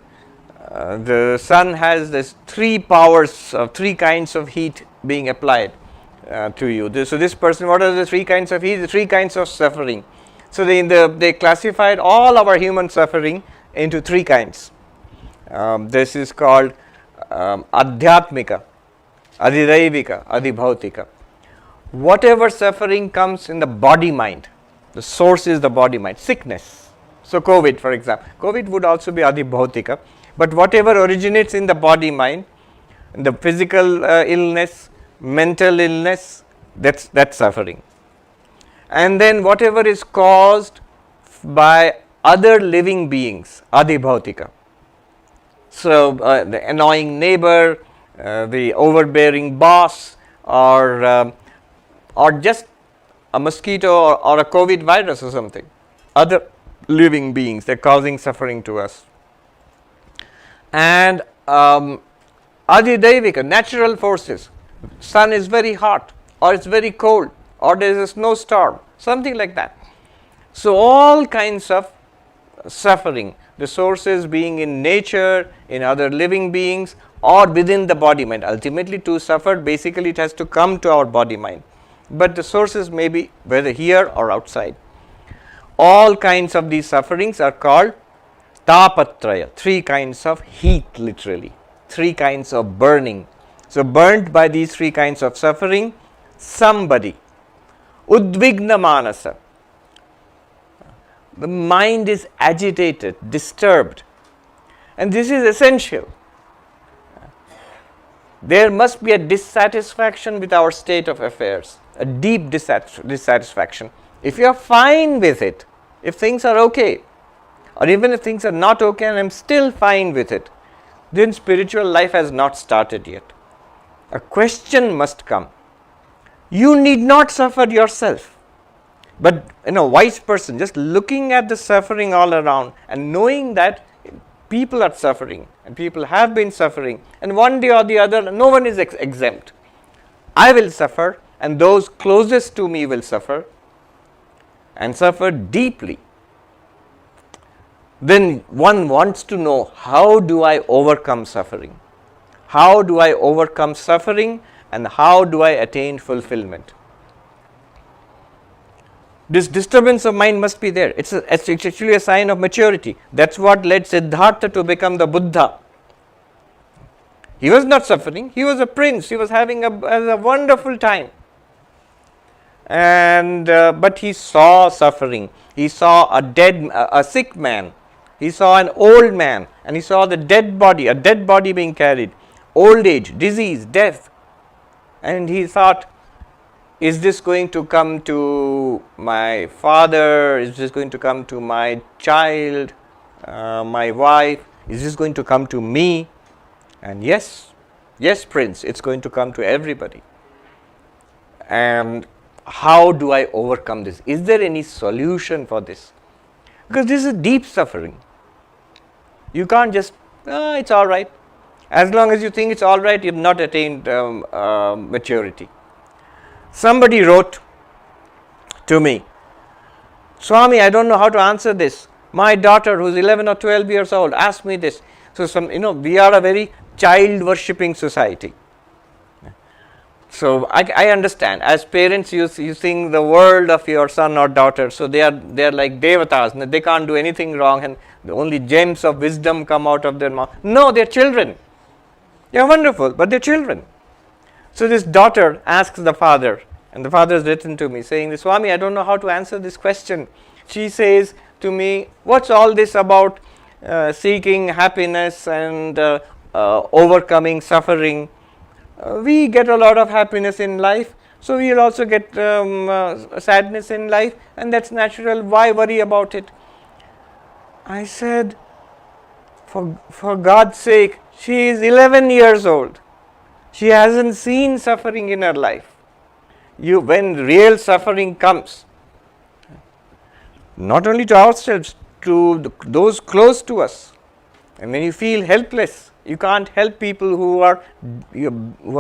the sun has this three powers of three kinds of heat being applied to you. So this person, what are the three kinds of heat? The three kinds of suffering. So they classified all our human suffering into three kinds. This is called adhyatmika, adidaivika, adibhautika. Whatever suffering comes in the body mind, the source is the body mind. Sickness. So COVID, for example. COVID would also be adibhautika. But whatever originates in the body mind, the physical illness, mental illness, that's suffering. And then whatever is caused by other living beings, adibhautika. So the annoying neighbor, the overbearing boss, or just a mosquito or a COVID virus or something. Other living beings, they're causing suffering to us. And adidaivika, natural forces. Sun is very hot, or it's very cold, or there is a snowstorm, something like that. So all kinds of suffering, the sources being in nature, in other living beings, or within the body mind. Ultimately, to suffer, basically it has to come to our body mind. But the sources may be whether here or outside. All kinds of these sufferings are called tapatraya, 3 kinds of heat, literally, 3 kinds of burning. So, burnt by these 3 kinds of suffering, somebody, udvigna manasa, the mind is agitated, disturbed, and this is essential. There must be a dissatisfaction with our state of affairs, a deep dissatisfaction. If you are fine with it, if things are okay, or even if things are not okay and I am still fine with it, then spiritual life has not started yet. A question must come. You need not suffer yourself. But wise person, just looking at the suffering all around and knowing that people are suffering and people have been suffering, and one day or the other, no one is exempt. I will suffer, and those closest to me will suffer, and suffer deeply. Then one wants to know, how do I overcome suffering? How do I overcome suffering, and how do I attain fulfillment? This disturbance of mind must be there. It's actually a sign of maturity. That's what led Siddhartha to become the Buddha. He was not suffering. He was a prince. He was having a wonderful time. And but he saw suffering. He saw a sick man. He saw an old man, and he saw the dead body, a dead body being carried, old age, disease, death. And he thought, is this going to come to my father? Is this going to come to my child, my wife? Is this going to come to me? And yes, Prince, it's going to come to everybody. And how do I overcome this? Is there any solution for this? Because this is deep suffering. You can't just, it's all right. As long as you think it's all right, you have not attained maturity. Somebody wrote to me, Swami, I don't know how to answer this. My daughter, who's 11 or 12 years old, asked me this. So, we are a very child worshipping society. So, I understand. As parents, you sing the world of your son or daughter. So, they are like devatas. They can't do anything wrong, and the only gems of wisdom come out of their mouth. No, they're children. They're wonderful, but they're children. So this daughter asks the father, and the father has written to me saying, Swami, I don't know how to answer this question. She says to me, what's all this about seeking happiness and overcoming suffering? We get a lot of happiness in life, so we will also get sadness in life, and that's natural. Why worry about it? I said, for God's sake, she is 11 years old. She hasn't seen suffering in her life. When real suffering comes, not only to ourselves, to those close to us, and when you feel helpless, you can't help people who are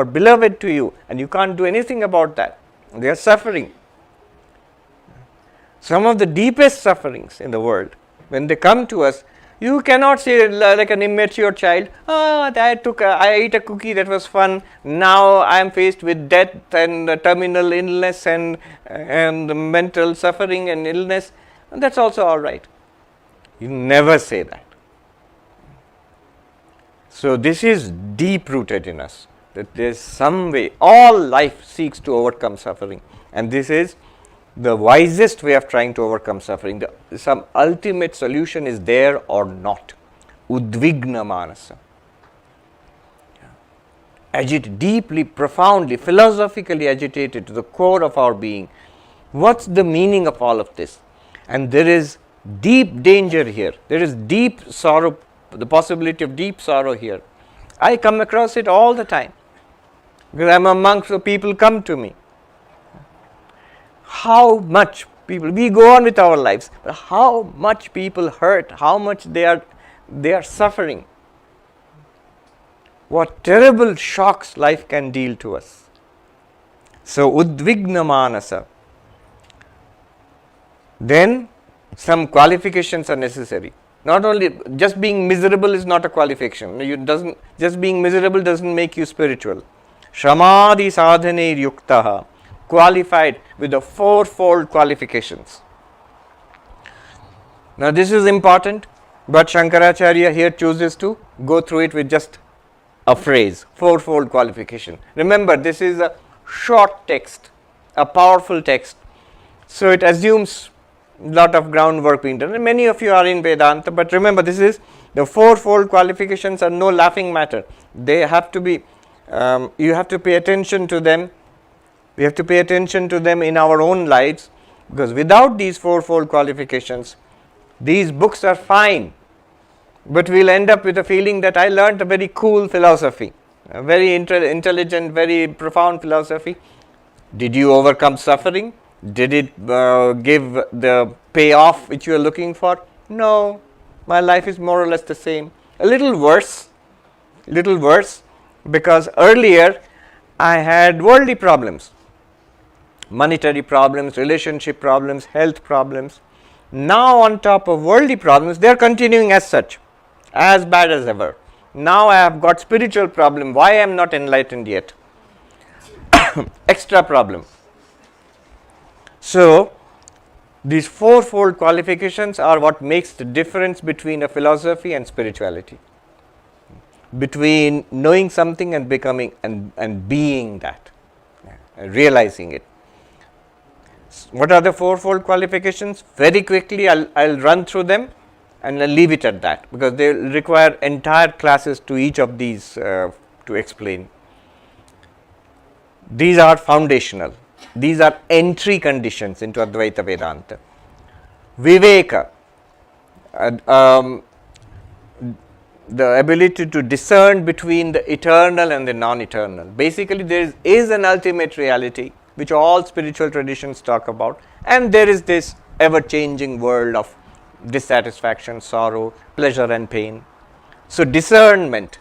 beloved to you, and you can't do anything about that. They are suffering. Some of the deepest sufferings in the world, when they come to us, you cannot say like an immature child, I ate a cookie, that was fun. Now I am faced with death and terminal illness and mental suffering and illness. And that's also all right. You never say that. So this is deep rooted in us, that there is some way. All life seeks to overcome suffering, and this is the wisest way of trying to overcome suffering. Some ultimate solution is there or not. Udvigna manasa. Deeply, profoundly, philosophically agitated to the core of our being. What's the meaning of all of this? And there is deep danger here. There is deep sorrow, the possibility of deep sorrow here. I come across it all the time, because I am a monk, so people come to me. How much people, we go on with our lives, but how much people hurt, how much they are suffering. What terrible shocks life can deal to us. So, udvigna manasa. Then some qualifications are necessary. Not only just being miserable is not a qualification. Just being miserable doesn't make you spiritual. Shamadhi sadhane yuktaha, qualified with the fourfold qualifications. Now this is important, but Shankaracharya here chooses to go through it with just a phrase, fourfold qualification. Remember, this is a short text, a powerful text, so it assumes a lot of groundwork being done. And many of you are in Vedanta, but remember, this is the fourfold qualifications are no laughing matter. They have to be, you have to pay attention to them. We have to pay attention to them in our own lives, because without these fourfold qualifications, these books are fine, but we'll end up with a feeling that I learned a very cool philosophy, a very intelligent, very profound philosophy. Did you overcome suffering? Did it give the payoff which you are looking for? No, my life is more or less the same. A little worse, because earlier I had worldly problems, monetary problems, relationship problems, health problems. Now on top of worldly problems, they are continuing as such, as bad as ever. Now I have got spiritual problem. Why I am not enlightened yet? Extra problem. So these fourfold qualifications are what makes the difference between a philosophy and spirituality, between knowing something and becoming and being that, realizing it. What are the fourfold qualifications? Very quickly I'll run through them and I'll leave it at that, because they require entire classes to each of these to explain. These are foundational. These are entry conditions into Advaita Vedanta. Viveka, the ability to discern between the eternal and the non-eternal. Basically, there is an ultimate reality which all spiritual traditions talk about, and there is this ever-changing world of dissatisfaction, sorrow, pleasure and pain. So discernment,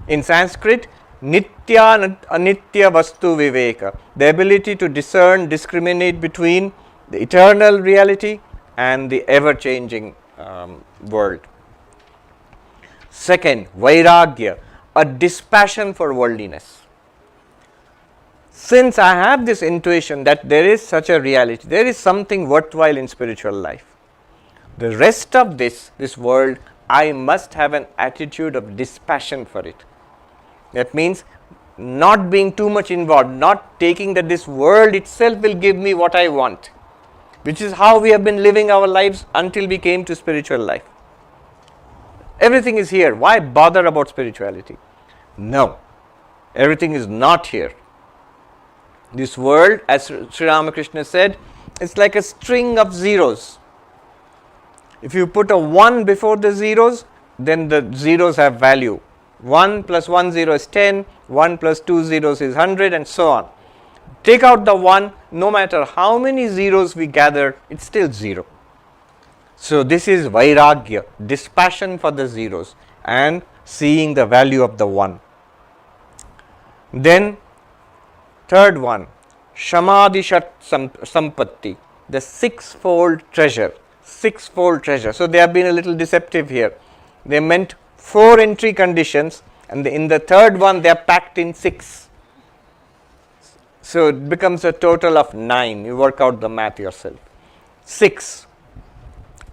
in Sanskrit, nitya anitya vastu viveka, the ability to discern, discriminate between the eternal reality and the ever-changing world. Second, vairagya, a dispassion for worldliness. Since I have this intuition that there is such a reality, there is something worthwhile in spiritual life, the rest of this world, I must have an attitude of dispassion for it. That means not being too much involved, not taking that this world itself will give me what I want, which is how we have been living our lives until we came to spiritual life. Everything is here. Why bother about spirituality? No, everything is not here. This world, as Sri Ramakrishna said, it's like a string of zeros. If you put a 1 before the zeros, then the zeros have value. 1 plus 1 0 is 10, 1 plus 2 zeros is 100, and so on. Take out the 1, no matter how many zeros we gather, it's still 0. So this is vairagya, dispassion for the zeros and seeing the value of the 1. Then third one, Shamadhi Shat Sampatti, the sixfold treasure. Sixfold treasure. So they have been a little deceptive here. They meant 4 entry conditions, and in the third one they are packed in 6. So it becomes a total of 9. You work out the math yourself. 6.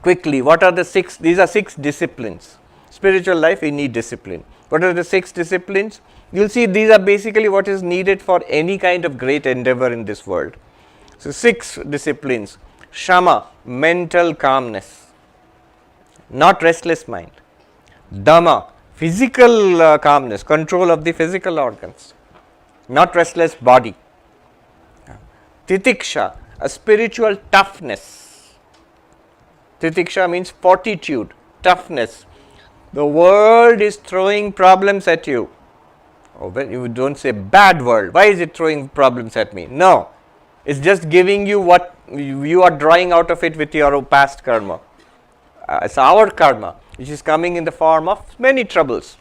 Quickly, what are the 6? These are 6 disciplines. Spiritual life, we need discipline. What are the 6 disciplines? You will see these are basically what is needed for any kind of great endeavor in this world. So 6 disciplines. Shama, mental calmness, not restless mind. Dhamma, physical calmness, control of the physical organs, not restless body. Titiksha, a spiritual toughness. Titiksha means fortitude, toughness. The world is throwing problems at you. Oh, well, you don't say bad world. Why is it throwing problems at me? No, it's just giving you what you are drawing out of it with your past karma. It's our karma, which is coming in the form of many troubles.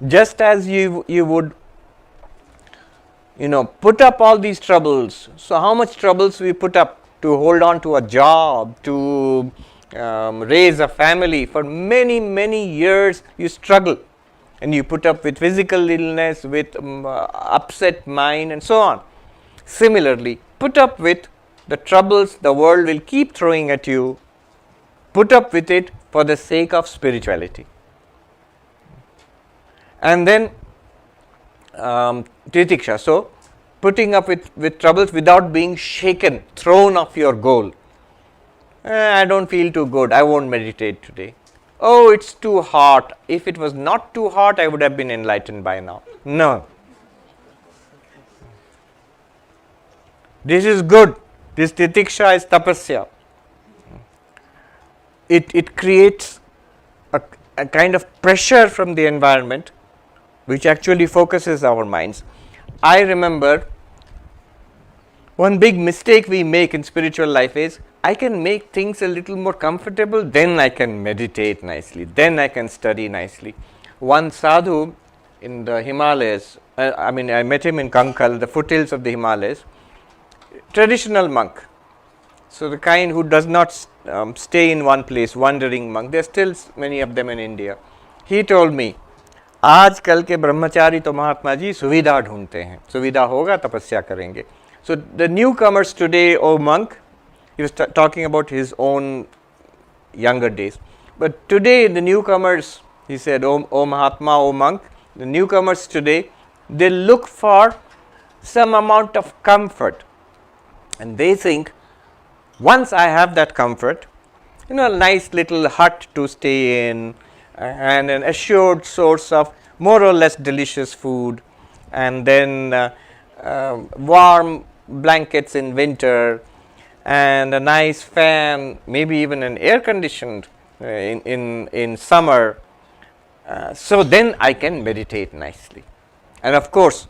Just as you would, put up all these troubles. So how much troubles we put up to hold on to a job, to raise a family, for many, many years you struggle and you put up with physical illness, with upset mind and so on. Similarly, put up with the troubles the world will keep throwing at you, put up with it for the sake of spirituality. And then titiksha, so putting up with troubles without being shaken, thrown off your goal. I don't feel too good, I won't meditate today. Oh, it's too hot. If it was not too hot, I would have been enlightened by now. No. This is good. This titiksha is tapasya. It creates a kind of pressure from the environment which actually focuses our minds. I remember one big mistake we make in spiritual life is, I can make things a little more comfortable, then I can meditate nicely, then I can study nicely. One sadhu in the Himalayas, I met him in Kankal, the foothills of the Himalayas, traditional monk. So the kind who does not stay in one place, wandering monk. There are still many of them in India. He told me, आज कल के ब्रह्मचारी तो महात्मा जी सुविधा ढूंढते हैं, सुविधा होगा तपस्या करेंगे. So the newcomers today, oh monk, he was talking about his own younger days. But today the newcomers, he said, oh Mahatma, oh monk, the newcomers today, they look for some amount of comfort. And they think, once I have that comfort, a nice little hut to stay in, and an assured source of more or less delicious food, and then warm blankets in winter, and a nice fan, maybe even an air conditioned in summer, so then I can meditate nicely. And of course,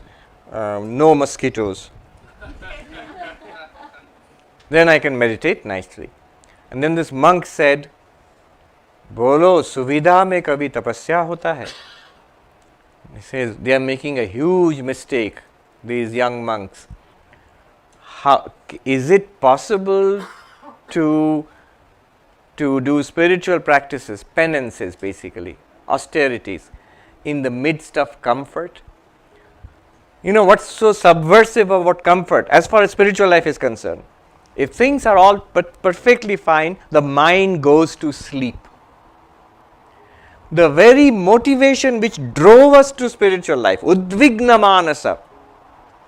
no mosquitoes. Then I can meditate nicely. And then this monk said, Bolo, suvidha mein kabhi tapasya hota hai. He says, they are making a huge mistake, these young monks. How is it possible to do spiritual practices, penances basically, austerities, in the midst of comfort? What's so subversive about comfort as far as spiritual life is concerned? If things are all perfectly fine, the mind goes to sleep. The very motivation which drove us to spiritual life, udvigna manasa,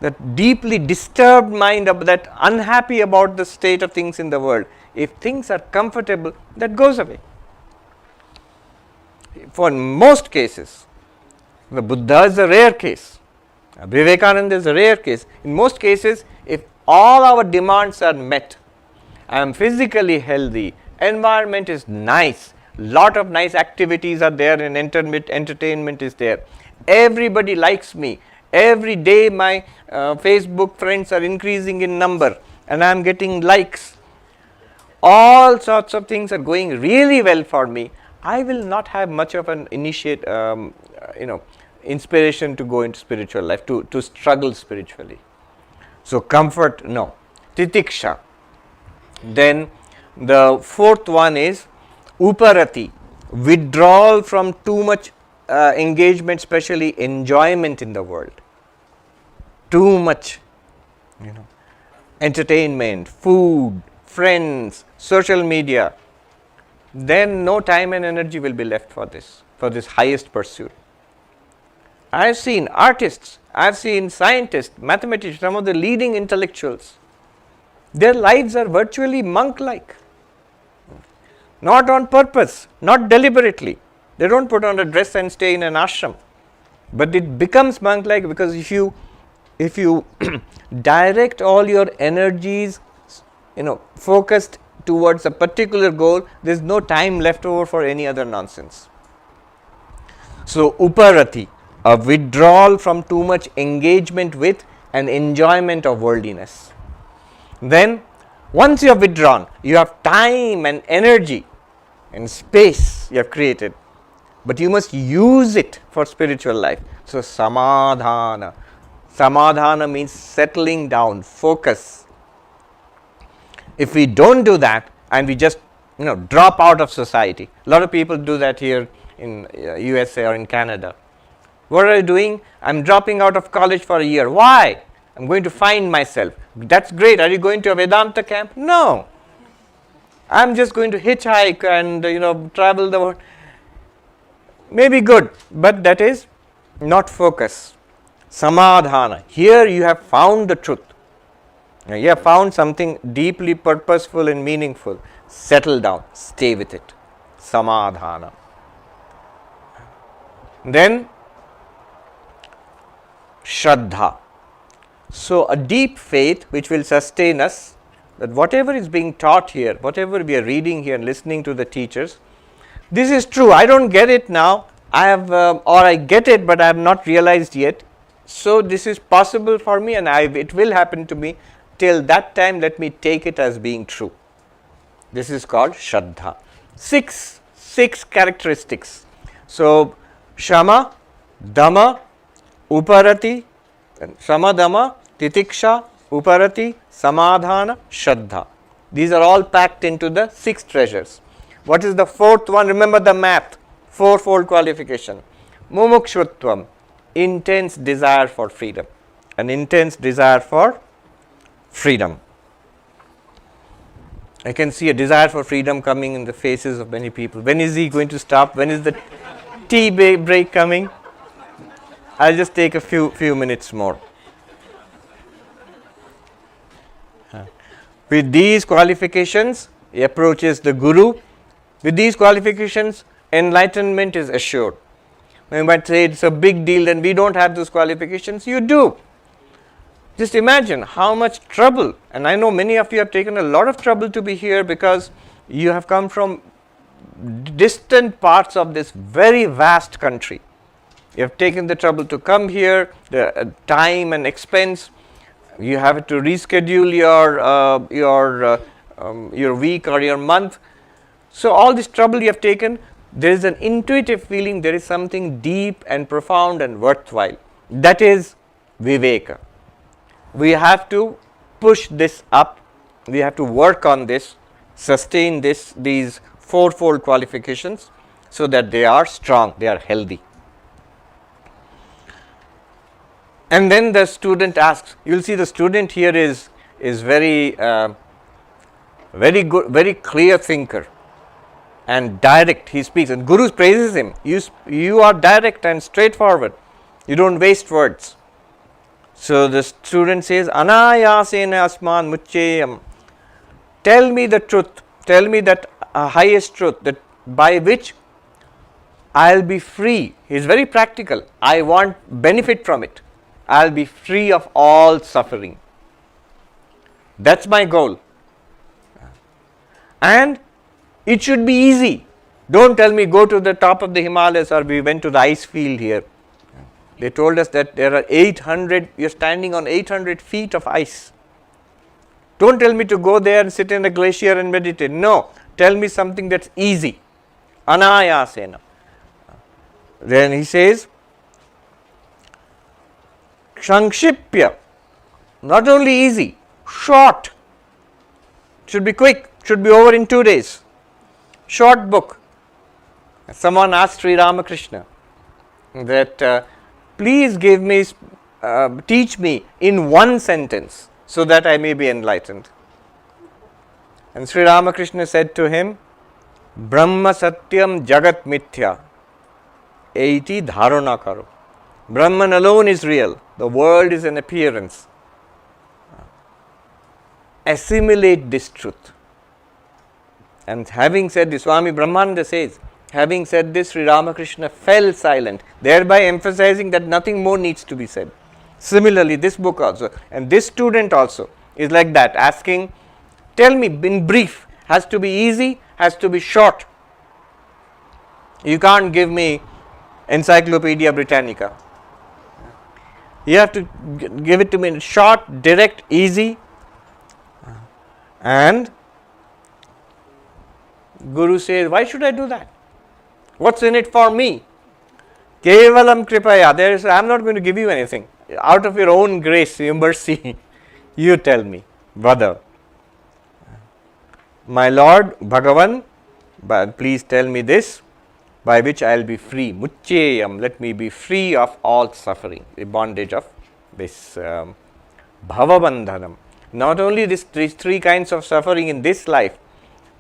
that deeply disturbed mind, that unhappy about the state of things in the world, if things are comfortable, that goes away. For most cases, the Buddha is a rare case, Vivekananda is a rare case. In most cases, if all our demands are met, I am physically healthy, environment is nice, lot of nice activities are there, and entertainment is there, everybody likes me, every day my Facebook friends are increasing in number and I am getting likes, all sorts of things are going really well for me, I will not have much of an inspiration to go into spiritual life, to struggle spiritually. So comfort, no. Titiksha. Then the fourth one is uparati, withdrawal from too much engagement, especially enjoyment in the world. Too much, entertainment, food, friends, social media. Then no time and energy will be left for this highest pursuit. I have seen artists, I have seen scientists, mathematicians, some of the leading intellectuals. Their lives are virtually monk-like. Not on purpose, not deliberately. They don't put on a dress and stay in an ashram. But it becomes monk-like because if you direct all your energies, focused towards a particular goal, there is no time left over for any other nonsense. So, uparati, a withdrawal from too much engagement with and enjoyment of worldliness. Then, once you have withdrawn, you have time and energy and space you have created, but you must use it for spiritual life. So, samadhana. Samadhana means settling down, focus. If we don't do that and we just drop out of society. A lot of people do that here in USA or in Canada. What are you doing? I'm dropping out of college for a year. Why? I'm going to find myself. That's great. Are you going to a Vedanta camp? No. I'm just going to hitchhike and travel the world. Maybe good, but that is not focus. Samadhana. Here you have found the truth. You have found something deeply purposeful and meaningful. Settle down. Stay with it. Samadhana. Then Shraddha. So a deep faith which will sustain us, that whatever is being taught here, whatever we are reading here and listening to the teachers, this is true. I don't get it now. I get it, but I have not realized yet. So this is possible for me, and it will happen to me. Till that time, let me take it as being true. This is called Shraddha. Six characteristics. So Shama, Dhamma, Uparati, Shama, Dhamma, Titiksha, Uparati, Samadhana, Shraddha. These are all packed into the 6 treasures. What is the 4th one? Remember the math, 4-fold qualification. Mumukshutvam, intense desire for freedom. An intense desire for freedom. I can see a desire for freedom coming in the faces of many people. When is he going to stop? When is the tea break coming? I'll just take a few minutes more. With these qualifications, he approaches the Guru. With these qualifications, enlightenment is assured. You might say it's a big deal, then we don't have those qualifications. You do. Just imagine how much trouble, and I know many of you have taken a lot of trouble to be here because you have come from distant parts of this very vast country. You have taken the trouble to come here, the time and expense. You have to reschedule your week or your month. So all this trouble you have taken, there is an intuitive feeling there is something deep and profound and worthwhile. That is Viveka. We have to push this up. We have to work on this, sustain these 4-fold qualifications so that they are strong, they are healthy. And then the student asks, you will see the student here is very good, very clear thinker and direct. He speaks and Guru praises him. You are direct and straightforward. You don't waste words. So the student says, Anayasena asman mucheyam. Tell me the truth. Tell me that highest truth, that by which I'll be free. He is very practical. I want benefit from it. I'll be free of all suffering. That's my goal. And it should be easy. Don't tell me go to the top of the Himalayas, or we went to the ice field here. They told us that there are 800, you're standing on 800 feet of ice. Don't tell me to go there and sit in a glacier and meditate. No, tell me something that's easy. Anayasena. Then he says, Shankshipya, not only easy, short. Should be quick, should be over in 2 days. Short book. Someone asked Sri Ramakrishna that please give me, teach me in 1 sentence so that I may be enlightened. And Sri Ramakrishna said to him, Brahma Satyam Jagat Mithya Eiti Dharana Karo. Brahman alone is real. The world is an appearance. Assimilate this truth. And having said this, Swami Brahmananda says, having said this, Sri Ramakrishna fell silent, thereby emphasizing that nothing more needs to be said. Similarly, this book also, and this student also, is like that, asking, tell me in brief, has to be easy, has to be short. You can't give me Encyclopedia Britannica. You have to give it to me in short, direct, easy. And Guru says, why should I do that? What's in it for me? Kevalam kripaya. I am not going to give you anything. Out of your own grace, your mercy, you tell me, brother. My Lord Bhagavan but please tell me this, by which I will be free. Muccheyam, let me be free of all suffering, the bondage of this bhavabandhanam. Not only these three kinds of suffering in this life,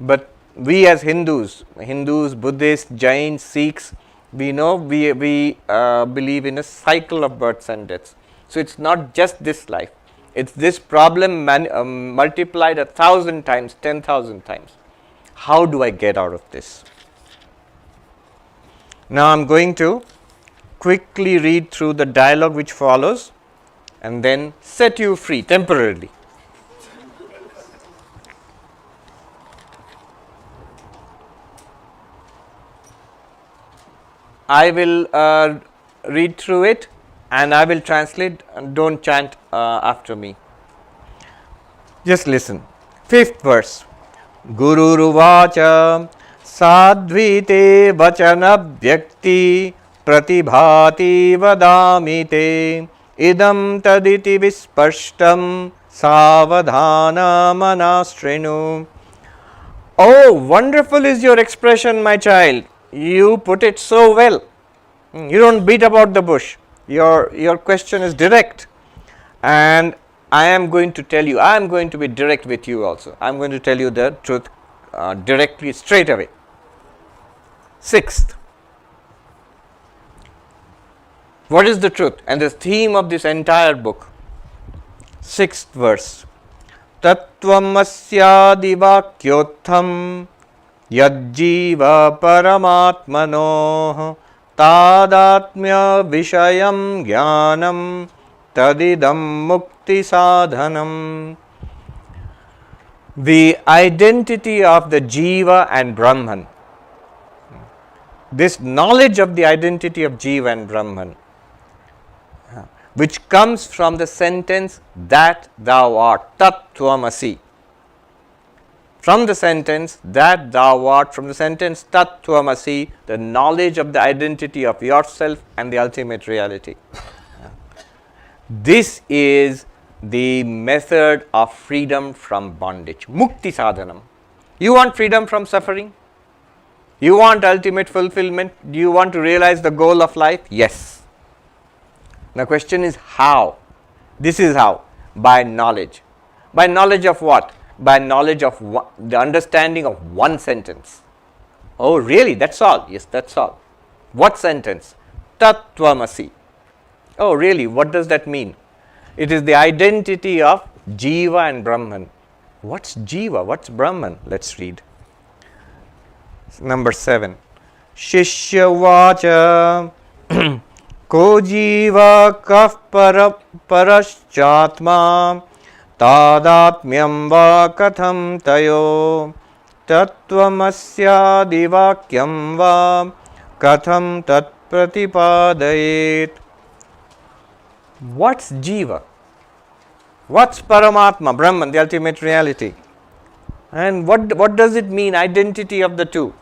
but we as Hindus, Buddhists, Jains, Sikhs, we know we believe in a cycle of births and deaths. So it's not just this life. It's this problem multiplied 1,000 times, 10,000 times. How do I get out of this? Now I'm going to quickly read through the dialogue which follows and then set you free temporarily. I will read through it and I will translate, and don't chant after me. Just listen. 5th verse. Guru Ruvacha Sadvite Vachanabhyakti Pratibhati Vadamite Idam Taditi Vispashtam Savadhana Manashrinu. Oh, wonderful is your expression, my child. You put it so well. You don't beat about the bush. Your question is direct. And I am going to tell you, I am going to be direct with you also. I am going to tell you the truth directly, straight away. 6th. What is the truth? And the theme of this entire book. 6th verse. Tat Tvam Asi Vakyavritti Yajjiva Paramatmano Tadatmya Vishayam Jnanam Tadidam Mukti Sadhanam. The identity of the Jiva and Brahman. This knowledge of the identity of Jiva and Brahman, which comes from the sentence that thou art, Tat Tvam Asi. From the sentence that thou art, from the sentence Tat Tvam Asi, the knowledge of the identity of yourself and the ultimate reality. This is the method of freedom from bondage, Mukti Sadhanam. You want freedom from suffering? You want ultimate fulfillment? Do you want to realize the goal of life? Yes. The question is how? This is how. By knowledge. By knowledge of what? By knowledge of the understanding of one sentence. Oh, really? That's all? Yes, that's all. What sentence? Tat Tvam Asi. Oh, really? What does that mean? It is the identity of Jiva and Brahman. What's Jiva? What's Brahman? Let's read. Number 7. Shishya Vacha Ko Jiva Kaf Paraschatma Tadatmyam Va Katham Tayo Tattvamasya Divakyam Va Katham Tat Pratipadayet. What's Jiva? What's Paramatma, Brahman, the ultimate reality? And what does it mean, identity of the two?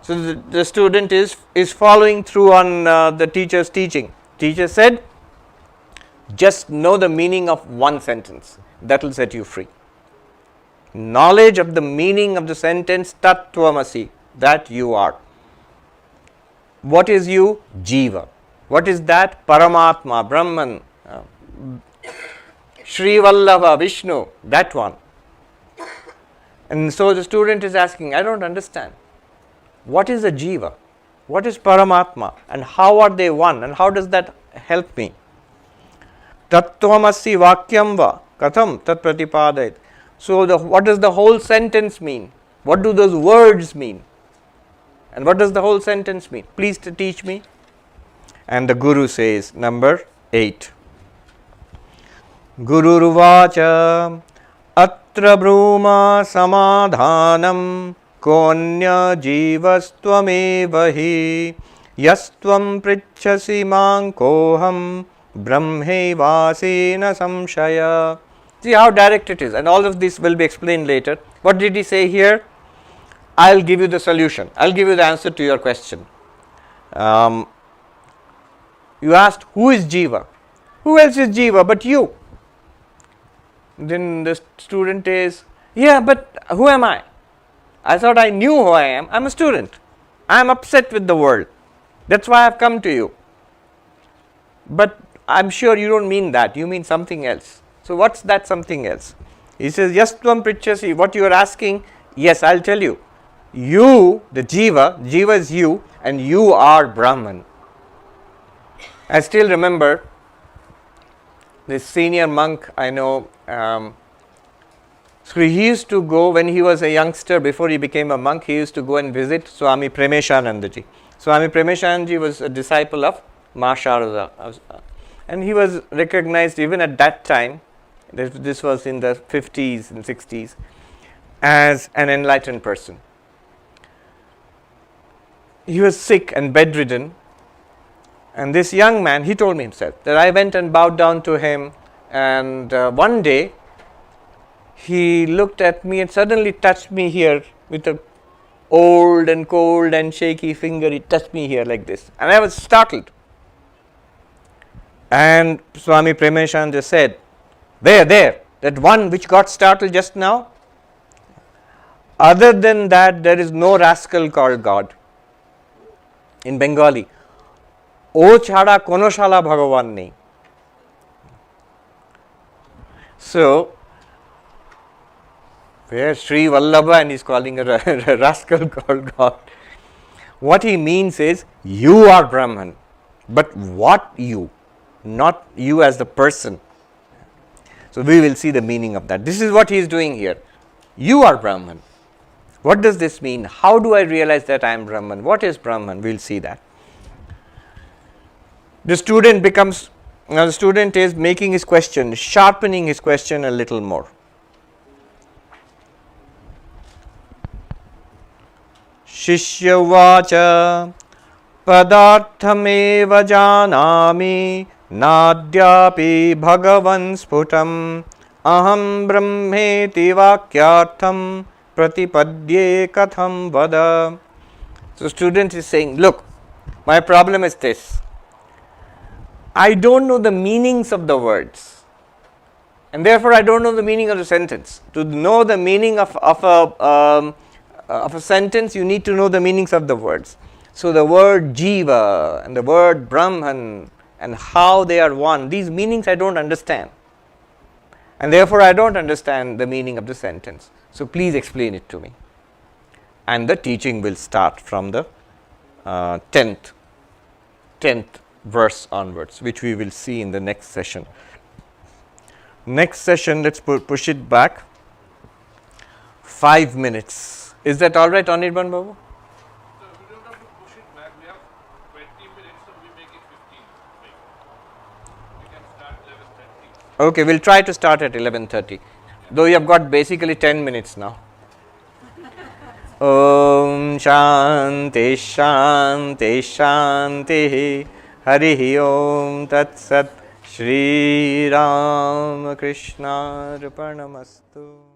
So the student is following through on the teacher's teaching. Teacher said, just know the meaning of one sentence. That will set you free. Knowledge of the meaning of the sentence Tat Tvam Asi, that you are. What is you? Jiva. What is that? Paramatma, Brahman, Shri Vallabha, Vishnu, that one. And so the student is asking, I don't understand. What is a Jiva? What is Paramatma? And how are they one? And how does that help me? Tat Tvam Asi Vakyam Va Katham Tat Pratipadayet. So what does the whole sentence mean? What do those words mean? And what does the whole sentence mean? Please to teach me. And the Guru says, number 8. Guru Ruvacha Atra Bruma Samadhanam Konya Jivastvamevahi Yastvam Prichasi Mankoham Brahme Vasena Samshaya. See how direct it is, and all of this will be explained later. What did he say here? I'll give you the solution. I'll give you the answer to your question. You asked, who is Jiva? Who else is Jiva but you? Then the student is, yeah, but who am I? I thought I knew who I am. I'm a student. I'm upset with the world. That's why I've come to you. But I'm sure you don't mean that. You mean something else. So what's that something else? He says, Yes Tvam Prichasi, what you are asking, yes, I'll tell you. You, the Jiva is you, and you are Brahman. I still remember this senior monk I know, so he used to go when he was a youngster, before he became a monk, he used to go and visit Swami Premeshanandaji. Swami Premeshanandaji was a disciple of Ma Sharada, and he was recognized even at that time, this was in the 50s and 60s, as an enlightened person. He was sick and bedridden, and this young man, he told me himself, that I went and bowed down to him, and one day he looked at me and suddenly touched me here with a old and cold and shaky finger. He touched me here like this, and I was startled. And Swami Premeshananda said, there, that one which got startled just now, other than that, there is no rascal called God. In Bengali, O chhada kono shala bhagavan nei. So, where Sri Vallabha, and he is calling a rascal called God. What he means is, you are Brahman, but what you? Not you as the person. So we will see the meaning of that. This is what he is doing here. You are Brahman. What does this mean? How do I realize that I am Brahman? What is Brahman? We will see that. The student is making his question, sharpening his question a little more. Shishya vacha padarthameva janami nadyapi bhagavan sputam aham brahmeti vakyartham pratipadye katham vada. So student is saying, look, my problem is this. I don't know the meanings of the words, and therefore I don't know the meaning of the sentence. To know the meaning of a sentence, you need to know the meanings of the words. So the word Jiva and the word Brahman and how they are one, these meanings I don't understand, and therefore I don't understand the meaning of the sentence. So please explain it to me. And the teaching will start from the 10th verse onwards, which we will see in the next session. Next session, let's push it back 5 minutes. Is that all right, Anirban Babu? So we don't have to push it back. We have 20 minutes, so we make it 15. We can start 11:30. Okay, we'll try to start at 11:30. Though you have got basically 10 minutes now. Om Shanti Shanti Shanti Harihi Om Tat Sat Shri Ram Krishna Arpanamastu.